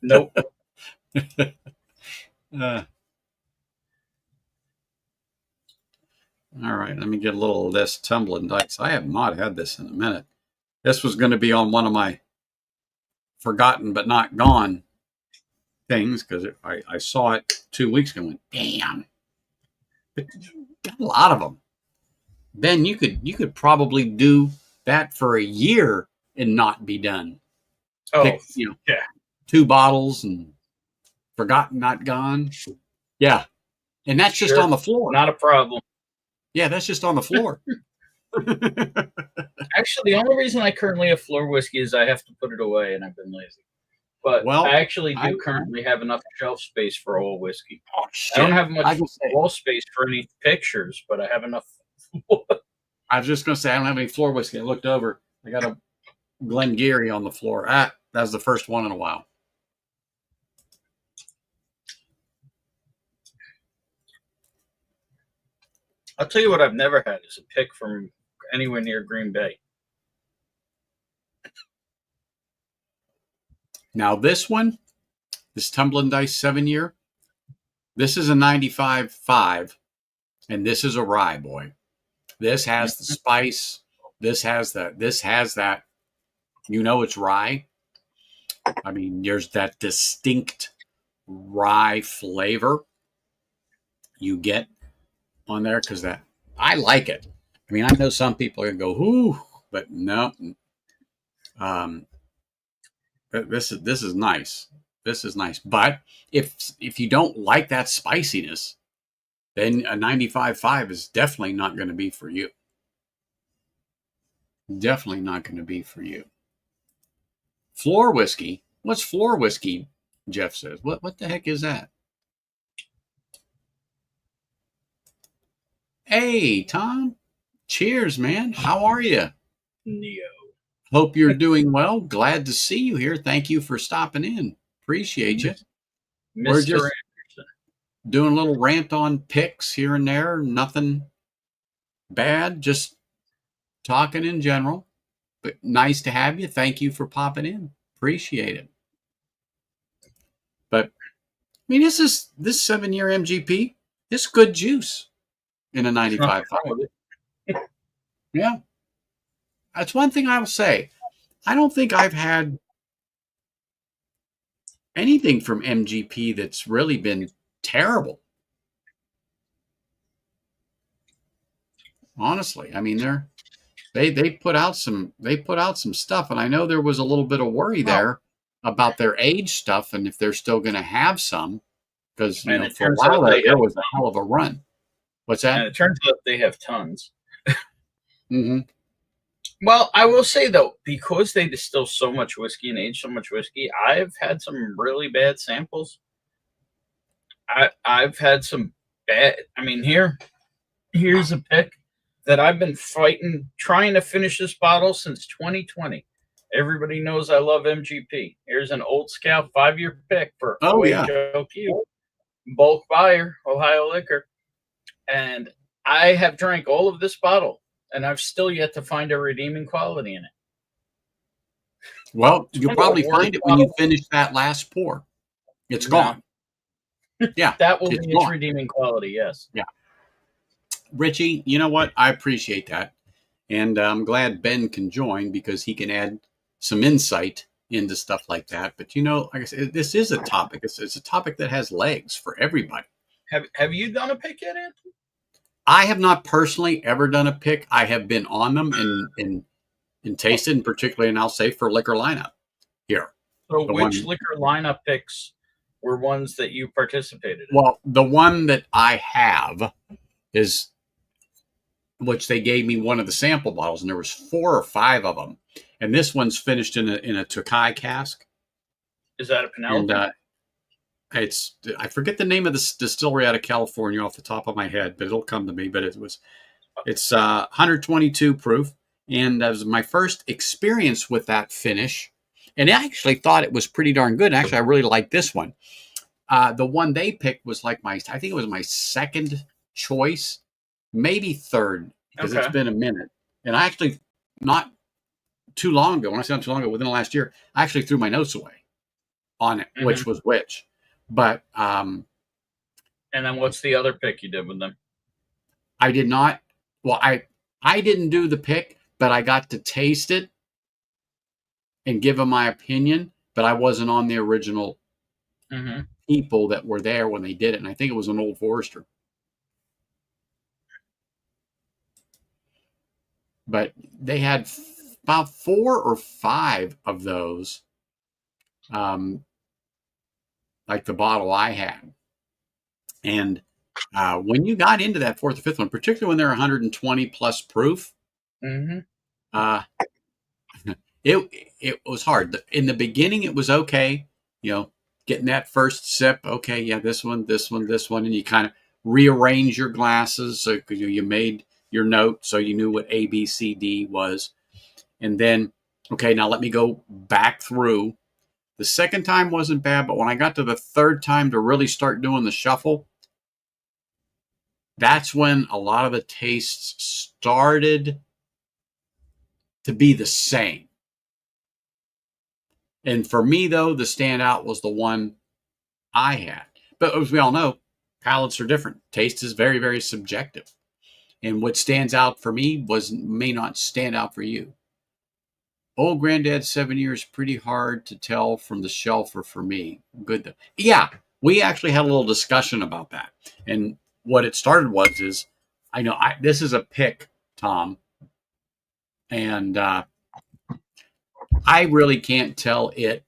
Nope. All right, let me get a little of this Tumbling Dice. I have not had this in a minute. This was going to be on one of my forgotten but not gone things because I saw it 2 weeks ago and went, damn. But got a lot of them. Ben, you could probably do that for a year and not be done. Oh, pick, yeah. 2 bottles and forgotten, not gone. Yeah. And that's just on the floor. Not a problem. Yeah, that's just on the floor. Actually, the only reason I currently have floor whiskey is I have to put it away, and I've been lazy. But Well, I actually I do currently have enough shelf space for all whiskey. oh I don't shit. have I much just say wall space for any pictures, but I have enough. I was just gonna say I don't have any floor whiskey. I looked over. I got a Glengarry on the floor. Ah, that was the first one in a while. I'll tell you what I've never had is a pick from anywhere near Green Bay. Now this one, this Tumbling Dice 7 year, this is a 95.5, and this is a rye boy. This has the spice. This has that. This has that. You know it's rye. I mean, there's that distinct rye flavor you get on there because that I like it. I mean, I know some people are gonna go, "Ooh," but no. Um, this is nice. This is nice. But if you don't like that spiciness, then a 95.5 is definitely not going to be for you. Definitely not going to be for you. Floor whiskey. What's floor whiskey? Jeff says. What the heck is that? Hey, Tom. Cheers, man. How are you? Neo. Hope you're doing well. Glad to see you here. Thank you for stopping in. Appreciate you. We're Mr. just doing a little rant on picks here and there. Nothing bad. Just talking in general. But nice to have you. Thank you for popping in. Appreciate it. But I mean, this 7 year MGP. It's good juice in a 95.5. Yeah, that's one thing I will say. I don't think I've had anything from MGP that's really been terrible. Honestly, I mean they put out some stuff, and I know there was a little bit of worry there about their age stuff and if they're still going to have some because And it for a turns while out they there have, was a hell of a run. What's and that? it turns out they have tons. Mm-hmm. Well, I will say though, because they distill so much whiskey and age so much whiskey, I've had some really bad samples. I've had some bad. I mean, here's a pick that I've been fighting, trying to finish this bottle since 2020. Everybody knows I love MGP. Here's an Old Scout 5 year pick for Oh yeah. OHOQ, bulk buyer, Ohio Liquor. And I have drank all of this bottle, and I've still yet to find a redeeming quality in it. Well, It's you'll one of probably the worst find it when you bottles. finish that last pour. It's No, gone. Yeah, that will it's be its gone. redeeming quality. Yes. Yeah. Richie, you know what? I appreciate that. And I'm glad Ben can join because he can add some insight into stuff like that. But, like I said, this is a topic. It's a topic that has legs for everybody. Have you done a pick yet, Anthony? I have not personally ever done a pick. I have been on them and tasted, and particularly, and I'll say for liquor lineup here. So, The which one, liquor lineup picks were ones that you participated in? well, the one that I have is which they gave me one of the sample bottles, and there was 4 or 5 of them. And this one's finished in a Tokai cask, Is that a and Penelope? I forget the name of the distillery out of California off the top of my head, but it'll come to me. But it's 122 proof, and that was my first experience with that finish. And I actually thought it was pretty darn good. Actually, I really liked this one. The one they picked was I think it was my second choice, maybe third, because it's Okay. been a minute. And I actually, not too long ago, when I say not too long ago, within the last year, I actually threw my notes away on it, Mm-hmm. which was which. But And then what's the other pick you did with them? I did not, well, I didn't do the pick, but I got to taste it and give them my opinion, but I wasn't on the original Mm-hmm. people that were there when they did it. And I think it was an Old Forester. But they had about 4 or 5 of those, like the bottle I had. And when you got into that fourth or fifth one, particularly when they're 120 plus proof, Mm-hmm. Uh, it was hard. In the beginning, it was okay. You know, getting that first sip. Okay, yeah, this one, this one, this one, and you kind of rearrange your glasses so you made your note so you knew what A, B, C, D was, and then okay, now let me go back through. The second time wasn't bad, but when I got to the third time to really start doing the shuffle, that's when a lot of the tastes started to be the same. And for me, though, the standout was the one I had. But as we all know, palates are different. Taste is very, very subjective. And what stands out for me may not stand out for you. Old Granddad 7 Years, pretty hard to tell from the shelf or for me. Good though. Yeah, we actually had a little discussion about that. And what it started is this is a pick, Tom, and I really can't tell the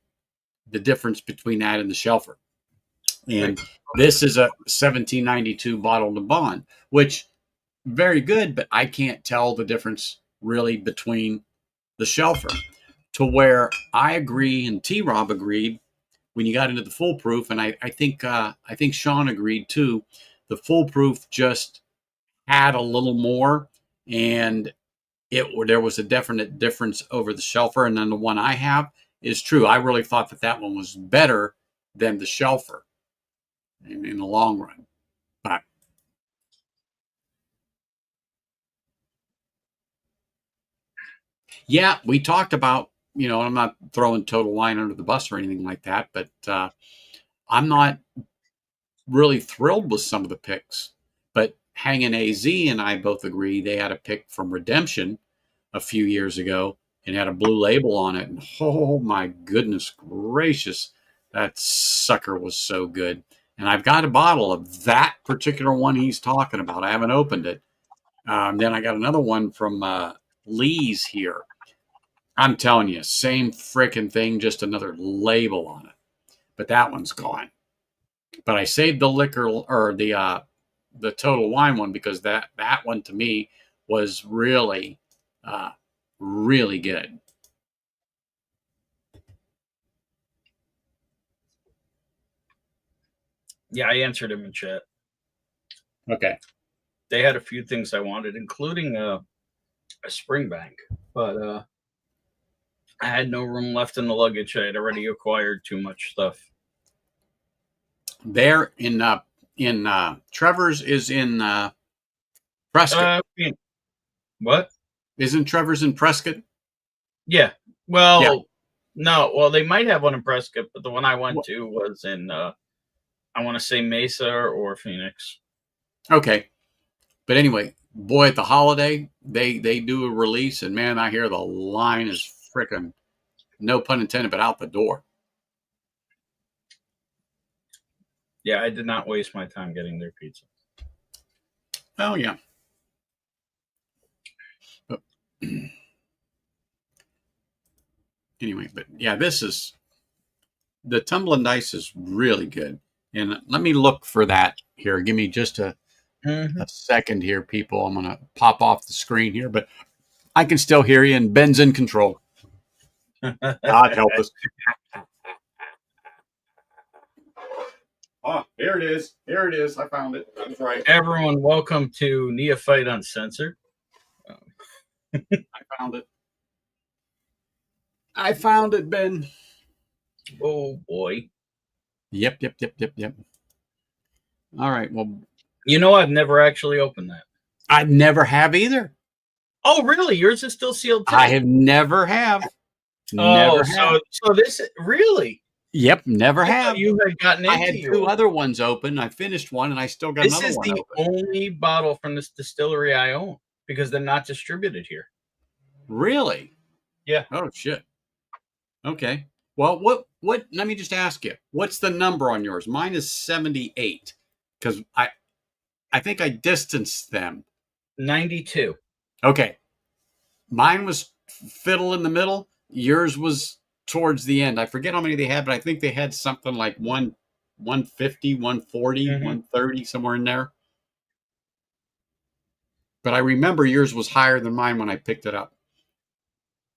difference between that and the shelfer. And this is a 1792 bottle to bond, which very good, but I can't tell the difference really between the shelfer. To where I agree, and T Rob agreed when you got into the foolproof, and I think Sean agreed too. The foolproof just had a little more, and there was a definite difference over the shelfer. And then the one I have is true. I really thought that one was better than the shelfer in the long run. But yeah, we talked about, I'm not throwing Total Wine under the bus or anything like that, but I'm not really thrilled with some of the picks. But Hangin' AZ and I both agree they had a pick from Redemption a few years ago and had a blue label on it. And oh my goodness gracious, that sucker was so good. And I've got a bottle of that particular one he's talking about. I haven't opened it. Then I got another one from Lee's here. I'm telling you, same freaking thing, just another label on it. But that one's gone. But I saved the liquor or the Total Wine one because that one to me was really really good. Yeah, I answered him in chat. Okay. They had a few things I wanted, including a spring bank, but I had no room left in the luggage. I had already acquired too much stuff. There in Trevor's is in Prescott. What? Isn't Trevor's in Prescott? Yeah. Yeah. Well, no. Well, they might have one in Prescott, but the one I went to was in, I want to say Mesa or Phoenix. Okay. But anyway, boy, at the holiday, they do a release, and man, I hear the line is freaking, no pun intended, but out the door. Yeah, I did not waste my time getting their pizza. Oh yeah. But, anyway, but yeah, the Tumbling Dice is really good. And let me look for that here. Give me just a second here, people. I'm going to pop off the screen here, but I can still hear you, and Ben's in control. God help us. Oh, here it is. Here it is. I found it. I was right. Everyone, welcome to Neophyte Uncensored. I found it. I found it, Ben. Oh, boy. Yep. All right. Well, I've never actually opened that. I never have either. Oh, really? Yours is still sealed too? I have never have. Never have. So this really? Yep, never have. You had gotten into. I had two other ones open. I finished one, and I still got another one. This is the only bottle from this distillery I own because they're not distributed here. Really? Yeah. Oh shit. Okay. Well, what? Let me just ask you. What's the number on yours? Mine is 78 because I think I distanced them. 92. Okay. Mine was fiddle in the middle. Yours was towards the end. I forget how many they had, but I think they had something like 150, 140, 130, somewhere in there. But I remember yours was higher than mine when I picked it up.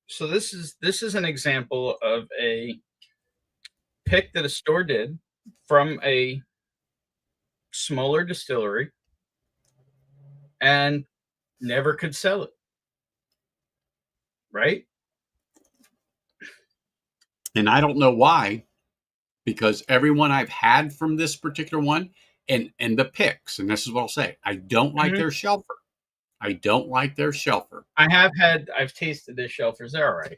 So this is an example of a pick that a store did from a smaller distillery and never could sell it, right? And I don't know why, because everyone I've had from this particular one and the picks, and this is what I'll say, I don't like Mhm. their shelfer. I don't like their shelfer. I've tasted this shelfers, they're all right.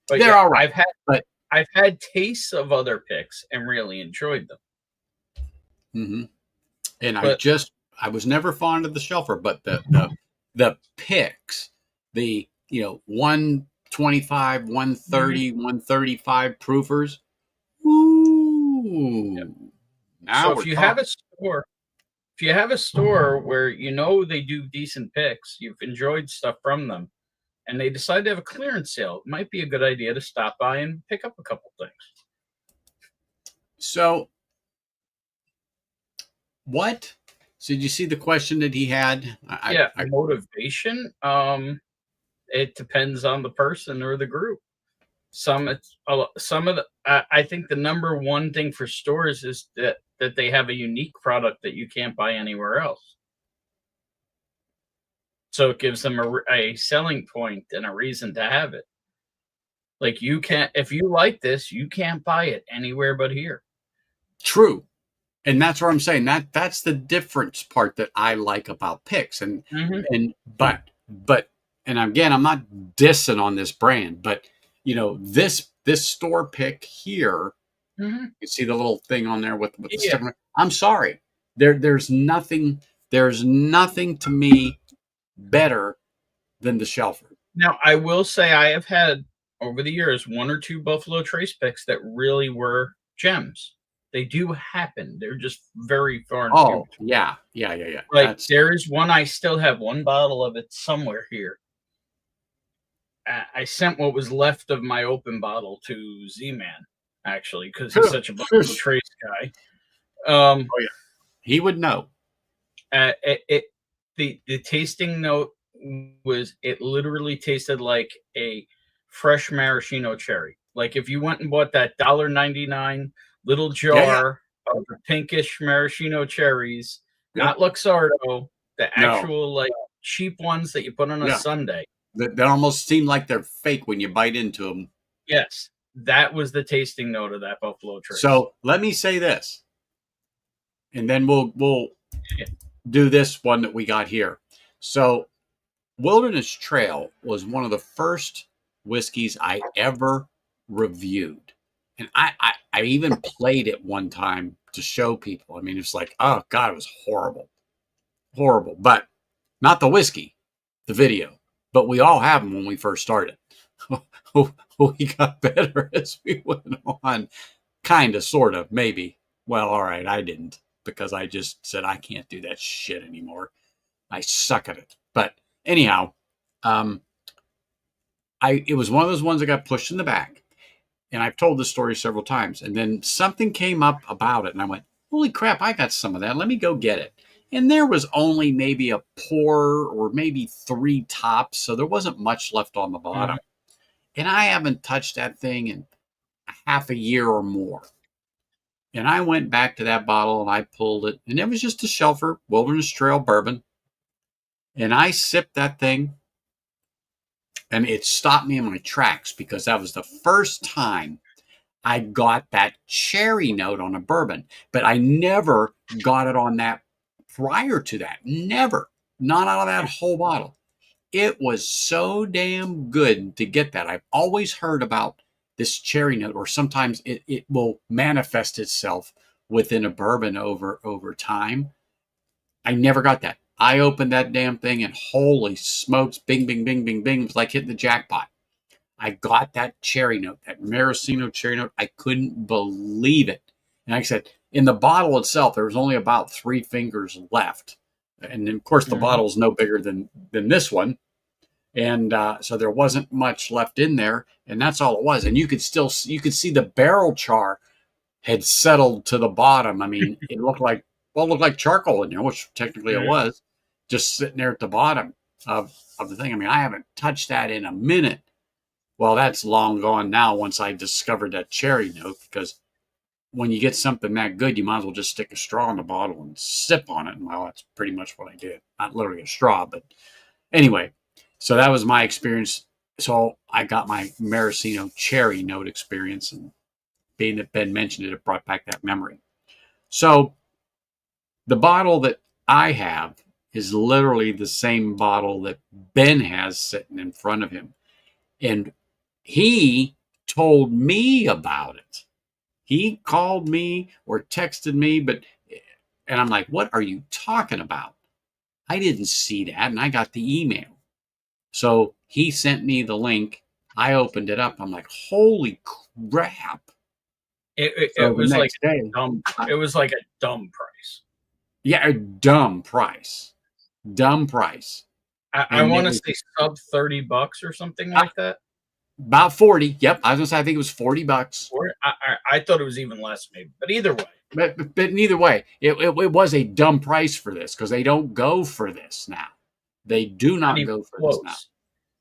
But They're yeah, all right, but I've had tastes of other picks and really enjoyed them. mhm. And But I was never fond of the shelfer, but the picks, the 125, Mhm. 130, 135 proofers. Yeah. Ooh, So now we're talking. if you have a store where you know they do decent picks, you've enjoyed stuff from them, and they decide to have a clearance sale, it might be a good idea to stop by and pick up a couple things. So what? So did you see the question that he had? Yeah, motivation. It depends on the person or the group. Some of the I think the number one thing for stores is that they have a unique product that you can't buy anywhere else. So it gives them a selling point and a reason to have it. Like you can't if you like this, you can't buy it anywhere but here. True. And that's where I'm saying that's the difference part that I like about picks. Mhm, And but and again, I'm not dissing on this brand, but this store pick here, mhm. you see the little thing on there with the Yeah. sticker. I'm sorry. There's nothing to me better than the shelfer. Now, I will say I have had over the years 1 or 2 Buffalo Trace picks that really were gems. They do happen. They're just very far and few Oh, between. yeah. Yeah, yeah, yeah. Like, That's there is one I still have 1 bottle of it somewhere here. I sent what was left of my open bottle to Z-Man, actually, because he's oh such a Buffalo Trace guy. Um, yeah. He would know. it the tasting note was it literally tasted like a fresh maraschino cherry. Like if you went and bought that $1.99 little Yeah, yeah. jar of the pinkish maraschino cherries, Yep. not Luxardo, the No. actual like cheap ones that you put on a Yeah. sundae. That almost seem like they're fake when you bite into them. Yes, that was the tasting note of that Buffalo Trace. So let me say this, and then we'll Yeah. do this one that we got here. So Wilderness Trail was one of the first whiskeys I ever reviewed. And I even played it one time to show people. I mean, it's like, oh God, it was horrible. Horrible. But not the whiskey, the video. But we all have them when we first started. We got better as we went on. Kind of, sort of, maybe. Well, all right, I didn't because I just said I can't do that shit anymore. I suck at it. But anyhow, um, it was one of those ones that got pushed in the back, and I've told this story several times. And then something came up about it, and I went, "Holy crap! I got some of that. Let me go get it." And there was only maybe a pour or maybe three tops, so there wasn't much left on the bottom. Mhm. And I haven't touched that thing in half a year or more. And I went back to that bottle and I pulled it, and it was just a Shelfer Wilderness Trail bourbon. And I sipped that thing, and it stopped me in my tracks because that was the first time I got that cherry note on a bourbon. But I never got it on that prior to that. Never. Not out of that whole bottle. It was so damn good to get that. I've always heard about this cherry note, or sometimes it will manifest itself within a bourbon over time. I never got that. I opened that damn thing and holy smokes, bing, bing, bing, bing, bing. It was like hitting the jackpot. I got that cherry note, that maraschino cherry note. I couldn't believe it. And like I said, in the bottle itself, there was only about 3 fingers left. And of course, the Mhm. bottle is no bigger than this one. And so there wasn't much left in there. And that's all it was. And you could see the barrel char had settled to the bottom. I mean, it looked like charcoal in there, which technically it Mhm. was, just sitting there at the bottom. of the thing. I mean, I haven't touched that in a minute. Well, that's long gone now once I discovered that cherry note, because when you get something that good, you might as well just stick a straw in the bottle and sip on it. And well, that's pretty much what I did. Not literally a straw, but anyway. So that was my experience. So I got my maraschino cherry note experience, and being that Ben mentioned it, it brought back that memory. So the bottle that I have is literally the same bottle that Ben has sitting in front of him. And he told me about it. He called me or texted me, and I'm like, what are you talking about? I didn't see that. And I got the email. So he sent me the link. I opened it up. I'm like, holy crap. So It the was like next day, dumb. It was like a dumb price. yeah, a dumb price. Dumb price. I And it want to was say sub $30 or something like that. about 40. Yep. I was going to say, I think it was $40. Or I thought it was even less, maybe. But either way, But neither way, it was a dumb price for this, because they don't go for this now. They do not not even go for this now. close.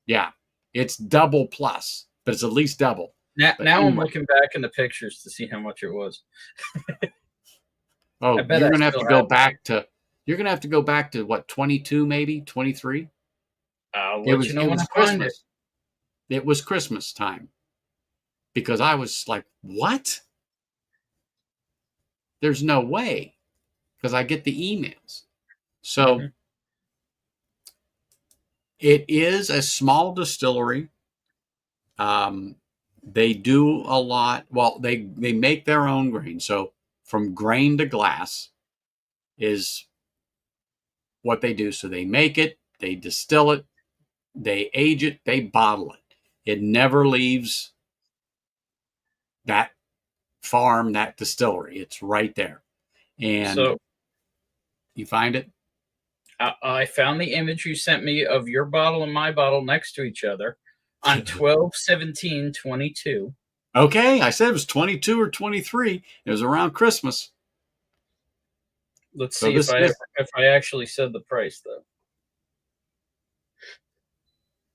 Yeah. It's double plus, but it's at least double. But Now I'm anyway. looking back in the pictures to see how much it was. Oh, I bet you're I gonna have still to go have it. back to you're gonna have to go back to what, 22, maybe 23. I'll It let was you it know when was I find it. Christmas. It was Christmas time, because I was like, what? There's no way, because I get the emails. So Mhm. it is a small distillery. Um, they do a lot. Well, they make their own grain. So from grain to glass is what they do. So they make it, they distill it, they age it, they bottle it. It never leaves that farm, that distillery. It's right there. And So you find it. I found the image you sent me of your bottle and my bottle next to each other on 12/17/22. Okay, I said it was 22 or 23. It was around Christmas. Let's So see this is if I actually said the price though.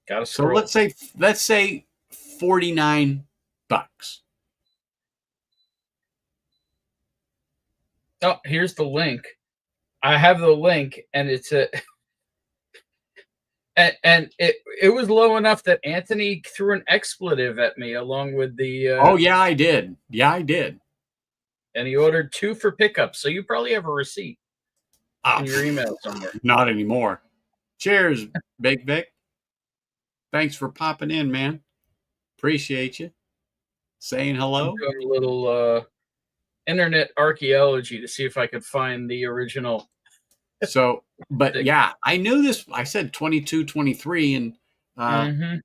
Got to so scroll. let's say $49. Oh, here's the link. I have the link, and it's a and it was low enough that Anthony threw an expletive at me along with the Oh yeah, I did. Yeah, I did. and he ordered 2 for pickup. So you probably have a receipt Ah, in your email somewhere. not anymore. Cheers, Big Vic. Thanks for popping in, man. Appreciate you. Saying I'm hello. doing a little internet archaeology to see if I could find the original So, but thing. yeah, I knew this. I said 22, 23, and uh, Mm-hmm.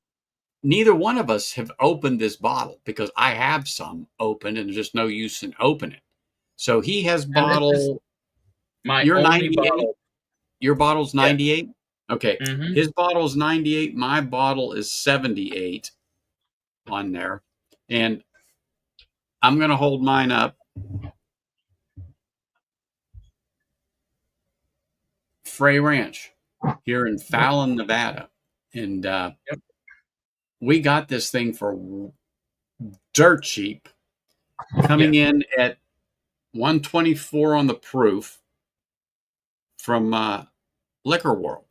neither one of us have opened this bottle, because I have some open and there's just no use in opening it. So he has And this is bottle, my you're only 98. bottle. Your bottle's Yeah. 98. Okay. Mm-hmm. His bottle's 98. My bottle is 78 on there. And I'm going to hold mine up. Frey Ranch here in Fallon, Nevada. And Yep. we got this thing for dirt cheap, Yeah. coming in at 124 on the proof from Liquor World.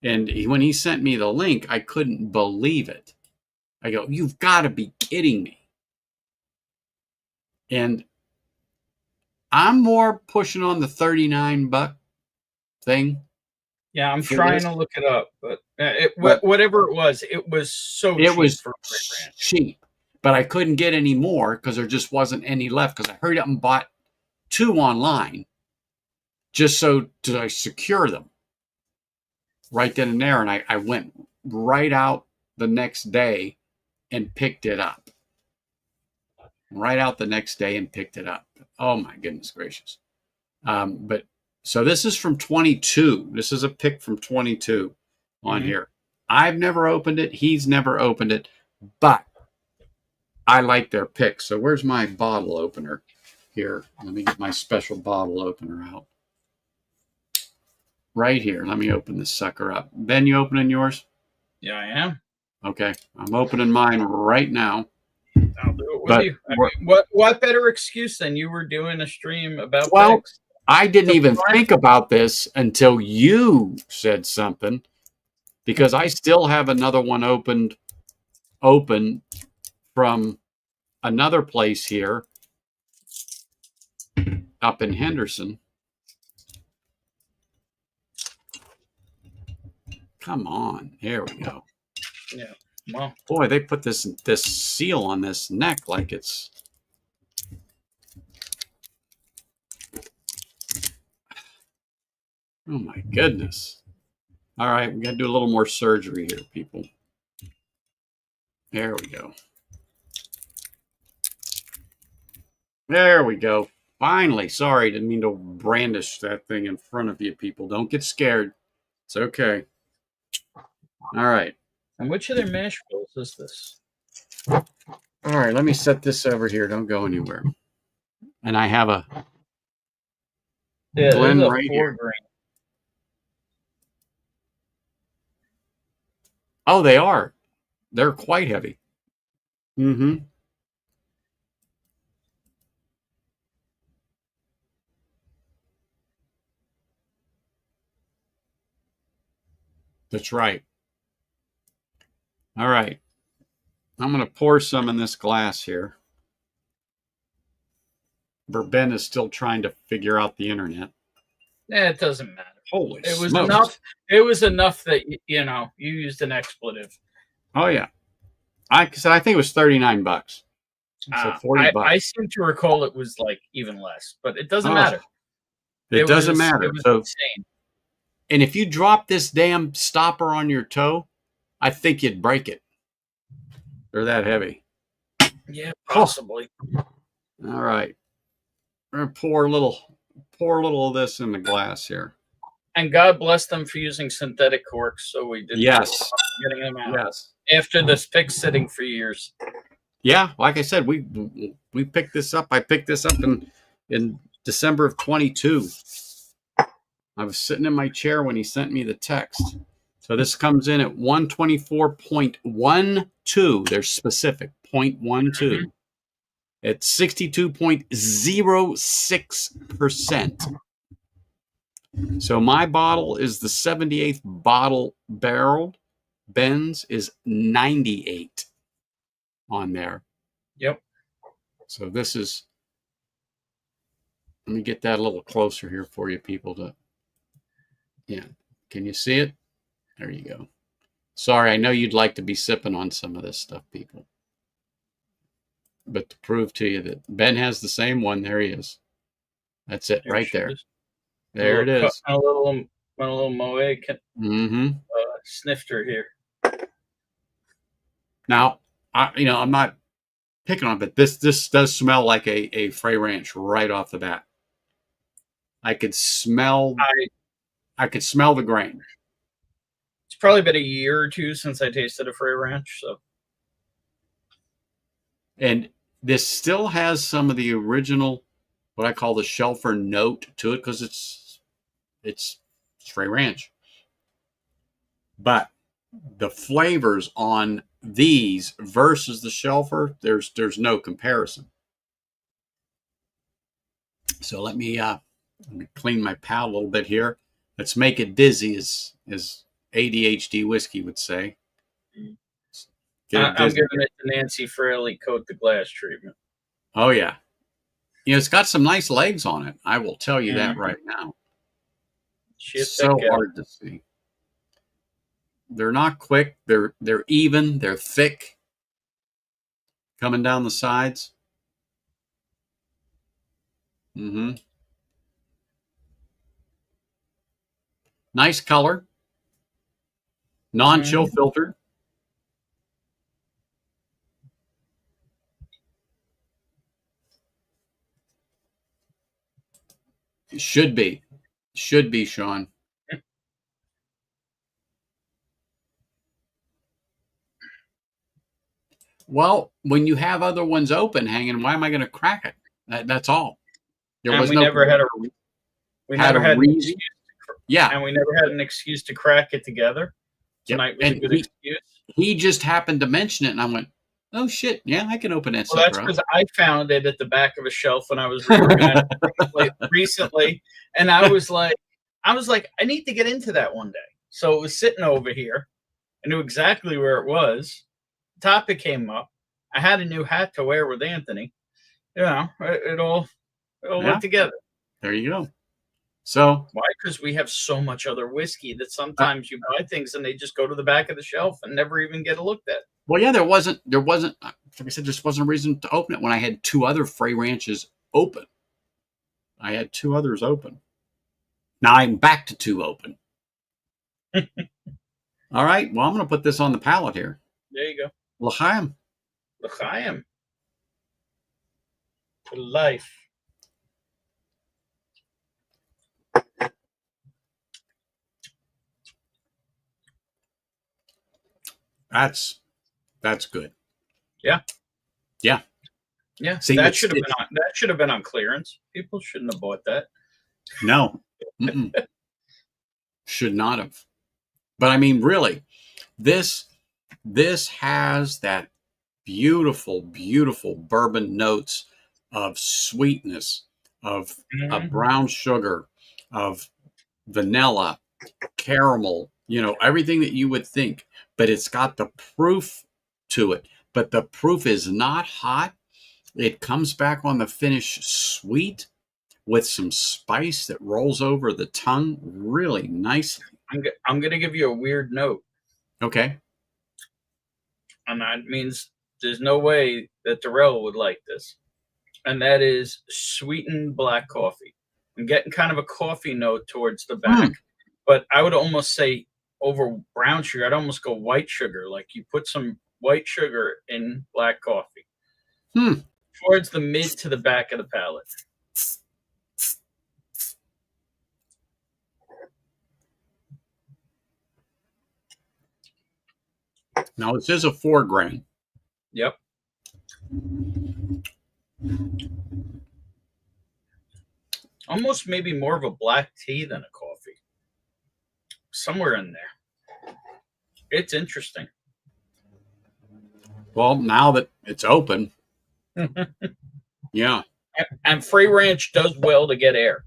And when he sent me the link, I couldn't believe it. I go, you've got to be kidding me. And I'm more pushing on the $39 thing Yeah, I'm for trying this, to look it up, but but whatever it was so it cheap was for Free Ranch. cheap. But I couldn't get any more because there just wasn't any left, because I hurried up and bought 2 online just so to secure them right then and there. And I went right out the next day and picked it up. Right out the next day and picked it up. Oh my goodness gracious. But so this is from 22. This is a pick from 22 on Mm-hmm. here. I've never opened it. He's never opened it, but I like their picks. So where's my bottle opener here? Let me get my special bottle opener out. right here. Let me open this sucker up. Ben, you opening yours? Yeah, I am. Okay, I'm opening mine right now. I'll do it with But you. I mean, what better excuse than you were doing a stream about well, picks? I didn't To even find- think about this until you said something, because I still have another one open from another place here up in Henderson. Come on, here we go. Yeah. Well, Boy, they put this seal on this neck like it's. Oh my goodness. All right, we got to do a little more surgery here, people. There we go. There we go. Finally. Sorry, didn't mean to brandish that thing in front of you, people. Don't get scared. It's okay. All right. and which of their mash bills is this? All right, let me set this over here. Don't go anywhere. And I have a Yeah, Glen this is a right 4 here. grain. Oh, they are. They're quite heavy. Mm-hmm. That's right. All right. I'm going to pour some in this glass here. Ben is still trying to figure out the internet. It doesn't matter. Holy It was smokes. enough. It was enough that you used an expletive. Oh yeah. I think it was $39. So $40. I seem to recall it was like even less, but it doesn't Oh, matter. It doesn't matter. It was So, insane. and if you drop this damn stopper on your toe, I think you'd break it. They're that heavy. Yeah, possibly. All right. We're gonna pour a little of this in the glass here. And God bless them for using synthetic corks, so we didn't Yes. getting them out. Yes. After this pick sitting for years. Yeah, like I said, we picked this up. I picked this up in December of 22. I was sitting in my chair when he sent me the text. So this comes in at 124.12. They're specific, 0.12. Mm-hmm. It's 62.06%. So my bottle is the 78th bottle barreled. Ben's is 98 on there. Yep. So this is, let me get that a little closer here for you people yeah. Can you see it? There you go. Sorry, I know you'd like to be sipping on some of this stuff, people. But to prove to you that Ben has the same one, there he is. That's it, right there. There it is. A little Moet snifter here. Now, I'm not picking on it, but this does smell like a Frey Ranch right off the bat. I could smell the grain. It's probably been a year or two since I tasted a Frey Ranch, so. And this still has some of the original, what I call the Shelfer note to it, because it's Frey Ranch. But the flavors on these versus the Shelfer, there's no comparison. So let me clean my palate a little bit here. Let's make it dizzy, as ADHD whiskey would say. I'm giving it the Nancy Fraley coat the glass treatment. Oh yeah, it's got some nice legs on it. I will tell you that right now. It's so hard to see. They're not quick. They're even. They're thick. Coming down the sides. Mm-hmm. Nice color. Non-chill filtered. It should be. Should be, Sean. Well, when you have other ones open hanging, why am I going to crack it? That's all. We never had a reason Yeah. and we never had an excuse to crack it together. Yep. Tonight was a And good excuse. he just happened to mention it, and I went, "Oh shit, yeah, I can open that Well, that's sucker up." because I found it at the back of a shelf when I was reorganizing recently, and I was like, I need to get into that one day. So it was sitting over here. I knew exactly where it was. Topic came up. I had a new hat to wear with Anthony. You know, it all Yeah, went together. there you go. So, Why? Because we have so much other whiskey that uh, sometimes you buy things and they just go to the back of the shelf and never even get looked at. well, yeah, there wasn't, like I said, just wasn't a reason to open it when I had two other Frey Ranches open. I had two others open. Now I'm back to two open. All right. Well, I'm going to put this on the palette here. There you go. L'chaim. L'chaim. For life. That's good. Yeah. Yeah. Yeah. See, That should have been on clearance. People shouldn't have bought that. no, should not have. But I mean, really, this has that beautiful, beautiful bourbon notes of sweetness, of brown sugar, of vanilla, caramel, everything that you would think. But it's got the proof to it. But the proof is not hot. It comes back on the finish sweet with some spice that rolls over the tongue really nicely. I'm going to give you a weird note. Okay. And that means there's no way that Darrell would like this. And that is sweetened black coffee. I'm getting kind of a coffee note towards the back, but I would almost say over brown sugar, I'd almost go white sugar. Like you put some white sugar in black coffee towards the mid to the back of the palate. Now this is a 4 grain. Yep. Almost maybe more of a black tea than a coffee. Somewhere in there. It's interesting. Well, now that it's open, yeah. And Frey Ranch does well to get air.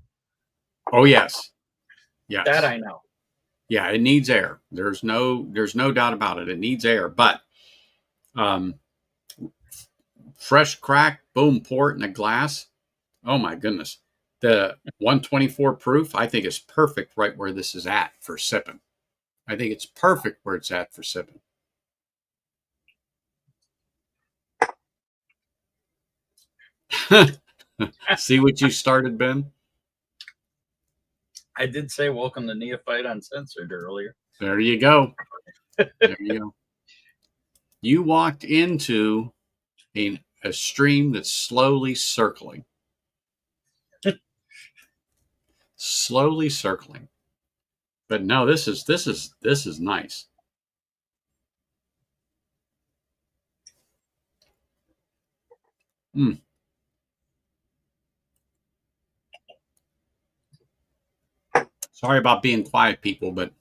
Oh yes, yes. That I know. Yeah, it needs air. There's no doubt about it. It needs air, but fresh crack, boom, pour it in a glass. Oh my goodness. The 124 proof, I think, is perfect right where this is at for sipping. I think it's perfect where it's at for sipping. See what you started, Ben? I did say welcome to Neophyte Uncensored earlier. There you go. There you go. You walked into a stream that's slowly circling. Slowly circling. But no, this is nice. Sorry about being quiet, people, but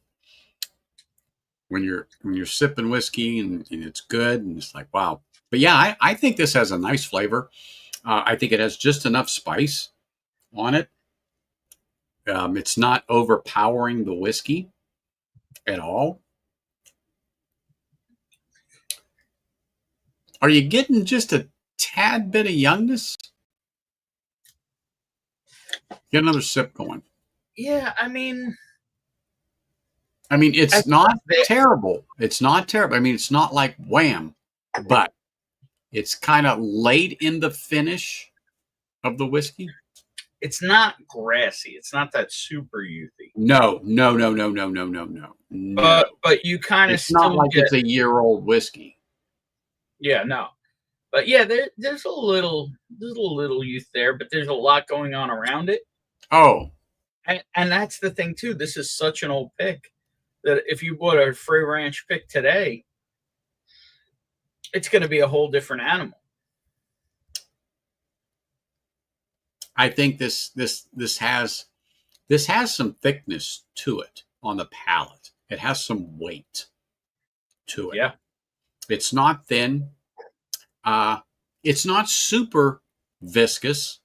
when you're sipping whiskey and it's good and it's like, wow. But yeah, I think this has a nice flavor. I think it has just enough spice on it. It's not overpowering the whiskey at all. Are you getting just a tad bit of youngness? Get another sip going. Yeah, I mean, it's not terrible. It's not terrible. I mean, it's not like wham, but it's kind of late in the finish of the whiskey. It's not grassy. It's not that super youthy. No. But you kind of still not like it's a year-old whiskey. Yeah, no. But yeah, there's a little youth there, but there's a lot going on around it. Oh. And that's the thing too. This is such an old pick that if you bought a Frey Ranch pick today, it's going to be a whole different animal. I think this has This has some thickness to it on the palate. It has some weight to it. Yeah. It's not thin. It's not super viscous.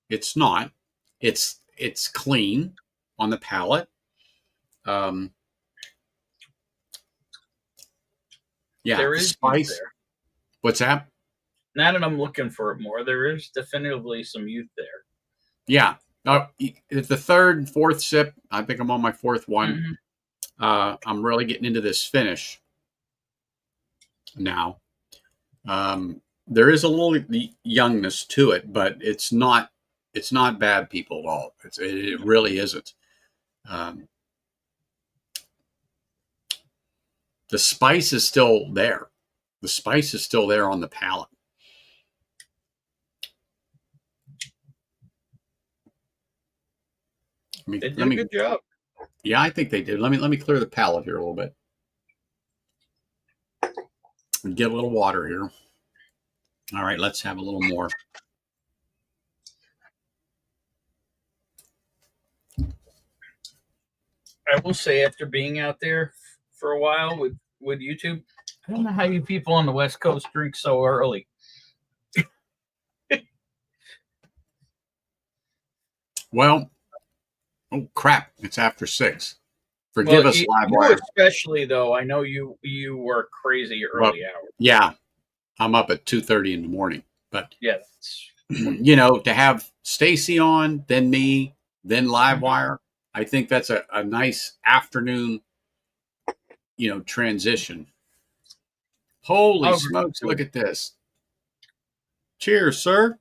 It's not. It's clean on the palate. Yeah, There the is youth spice. there. What's that? Now that I'm looking for it more, there is definitively some youth there. Yeah. It's the third and fourth sip. I think I'm on my fourth one. Mm-hmm. I'm really getting into this finish now. There is a little youngness to it, but it's not bad, people, at all. It really isn't. The spice is still there. The spice is still there on the palate. They did a good job. Yeah, I think they did. Let me clear the palate here a little bit. Get a little water here. All right, let's have a little more. I will say, after being out there for a while with YouTube, I don't know how you people on the West Coast drink so early. Well, oh crap! It's after 6. Forgive us, live wire. Especially though, I know you work crazy early hours. Yeah, I'm up at 2:30 in the morning. But yeah, to have Stacy on, then me, then live wire, I think that's a nice afternoon, transition. Holy smokes! Look at this. Cheers, sir.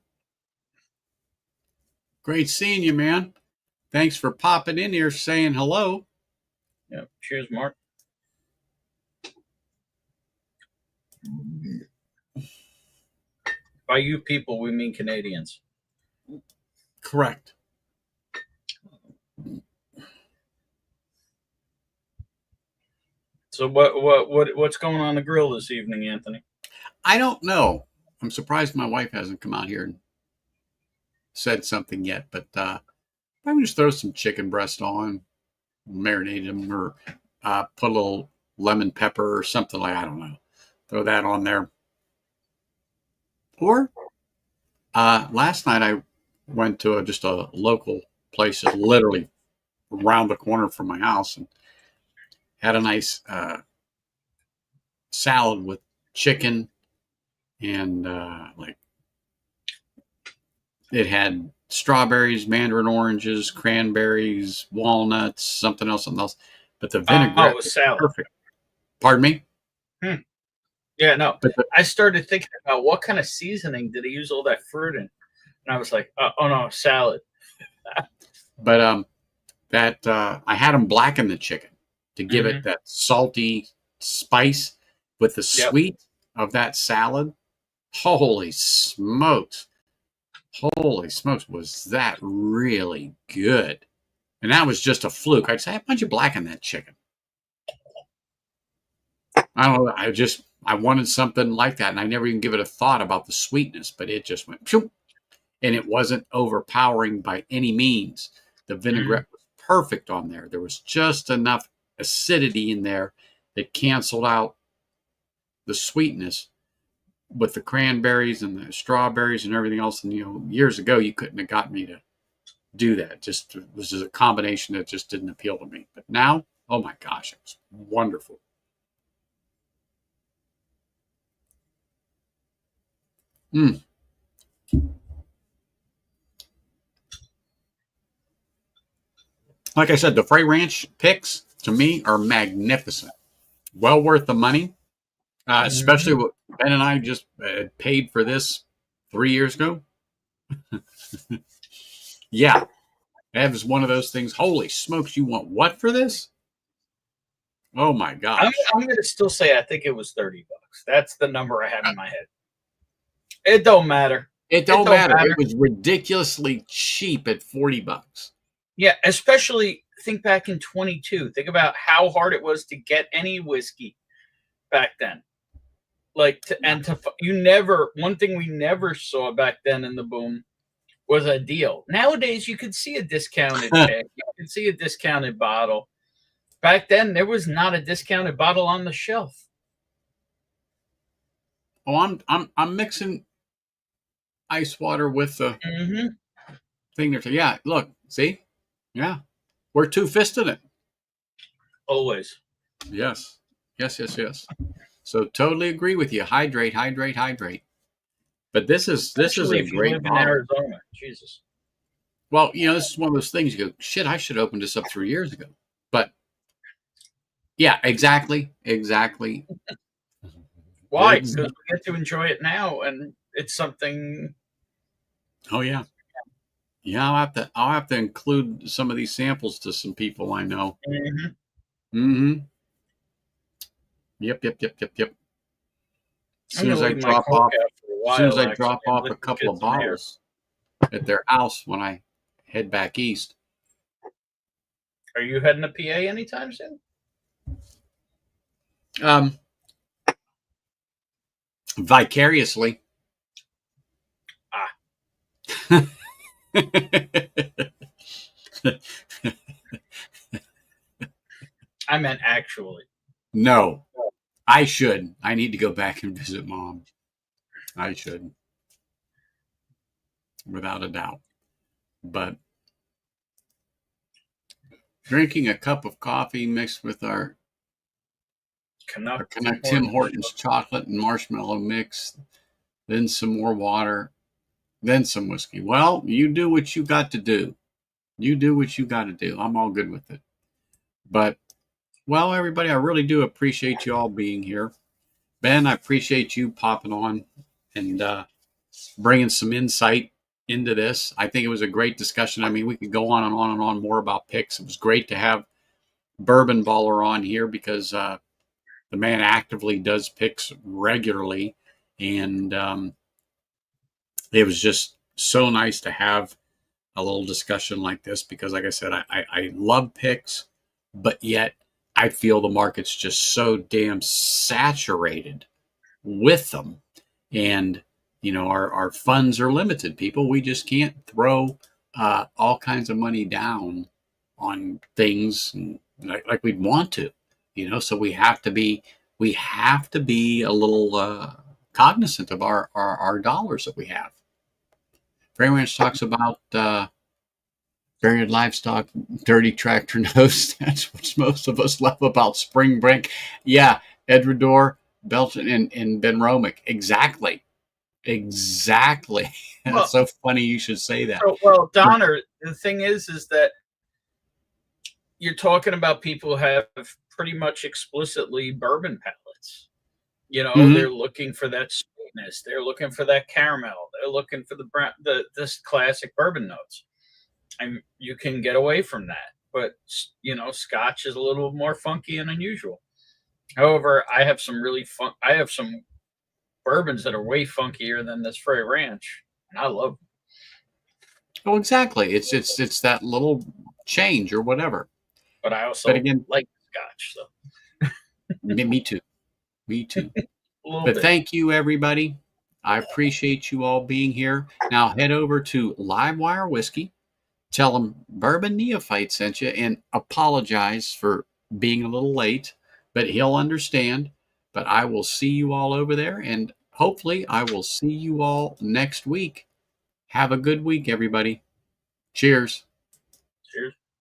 Great seeing you, man. Thanks for popping in here, saying hello. Yeah. Cheers, Mark. By you people, we mean Canadians. Correct. So what's going on the grill this evening, Anthony? I don't know. I'm surprised my wife hasn't come out here and said something yet, but I'm just throw some chicken breast on, marinate them, or put a little lemon pepper or something like, I don't know. Throw that on there. Or last night I went to just a local place that's literally around the corner from my house and had a nice salad with chicken and it had strawberries, mandarin oranges, cranberries, walnuts, something else. But the vinaigrette was salad. Perfect. Pardon me? Yeah, no. I started thinking about what kind of seasoning did he use all that fruit in, and I was like, oh no, salad. But I had them blacken the chicken to give it that salty spice with the sweet of that salad. Holy smokes. Was that really good? And that was just a fluke. I'd say, why don't you blacken that chicken? I don't know. I wanted something like that, and I never even give it a thought about the sweetness, but it just went, phew, and it wasn't overpowering by any means. The vinaigrette was perfect on there. There was just enough acidity in there that canceled out the sweetness with the cranberries and the strawberries and everything else. And, years ago, you couldn't have got me to do that. Just it was just a combination that just didn't appeal to me. But now, oh my gosh, it was wonderful. Like I said, the Frey Ranch picks to me are magnificent. Well worth the money, especially what Ben and I just paid for this 3 years ago. Yeah, that was one of those things. Holy smokes, you want what for this? Oh my gosh. I'm going to still say I think it was $30. That's the number I have in my head. It don't matter. It don't matter. It was ridiculously cheap at $40. Yeah, especially think back in 22. Think about how hard it was to get any whiskey back then. One thing we never saw back then in the boom was a deal. Nowadays, you could see a discounted pick, you can see a discounted bottle. Back then, there was not a discounted bottle on the shelf. Oh, I'm mixing ice water with the Mm-hmm. thing there. Yeah, look, see, yeah, we're two-fisted it. Always. Yes, yes, yes, yes. So totally agree with you. Hydrate, hydrate, hydrate. But this is Especially a if you great live in bottle. Arizona. Jesus. Well, this is one of those things you go, shit, I should have opened this up 3 years ago. But yeah, exactly, exactly. Why? Because we get to enjoy it now, and it's something. Oh yeah, yeah. I'll have to include some of these samples to some people I know. Mhm. Mm-hmm. Yep, yep, yep, yep, yep. As I'm soon gonna as I leave my drop Coke off, out for a as soon as while, I actually, drop and off let a them couple get of some air. bottles at their house when I head back east. Are you heading to PA anytime soon? Um, Vicariously. Ah, I meant actually. No, I should. I need to go back and visit mom. I should, without a doubt. But drinking a cup of coffee mixed with our Canuck Tim Canuck Tim Hortons. Hortons chocolate and marshmallow mix, then some more water, then some whiskey. Well, you do what you got to do. You do what you got to do. I'm all good with it. But, well, everybody, I really do appreciate you all being here. Ben, I appreciate you popping on and bringing some insight into this. I think it was a great discussion. I mean, we could go on and on and on more about picks. It was great to have Bourbon Baller on here because the man actively does picks regularly. And it was just so nice to have a little discussion like this because, like I said, I love picks, but yet I feel the market's just so damn saturated with them. And, our funds are limited, people. We just can't throw all kinds of money down on things like we'd want to, so we have to be a little cognizant of our dollars that we have. Free Ranch talks about buried livestock, dirty tractor nose. That's what most of us love about spring break. Yeah, Edrador, Belton, and Ben Romick. Exactly. Exactly. That's Well, so funny you should say that. well, Donner. The thing is that you're talking about people who have pretty much explicitly bourbon palates. Mm-hmm. They're looking for that sweetness. They're looking for that caramel. They're looking for this classic bourbon notes. And you can get away from that, but Scotch is a little more funky and unusual. However, I have some bourbons that are way funkier than this Frey Ranch, and I love them. Oh, exactly. It's that little change or whatever. But I But also again, like Scotch, so me too. Me too. a little But bit. thank you, everybody. I appreciate you all being here. Now head over to Livewire Whiskey. Tell them Bourbon Neophyte sent you and apologize for being a little late, but he'll understand. But I will see you all over there, and hopefully, I will see you all next week. Have a good week, everybody. Cheers. Cheers.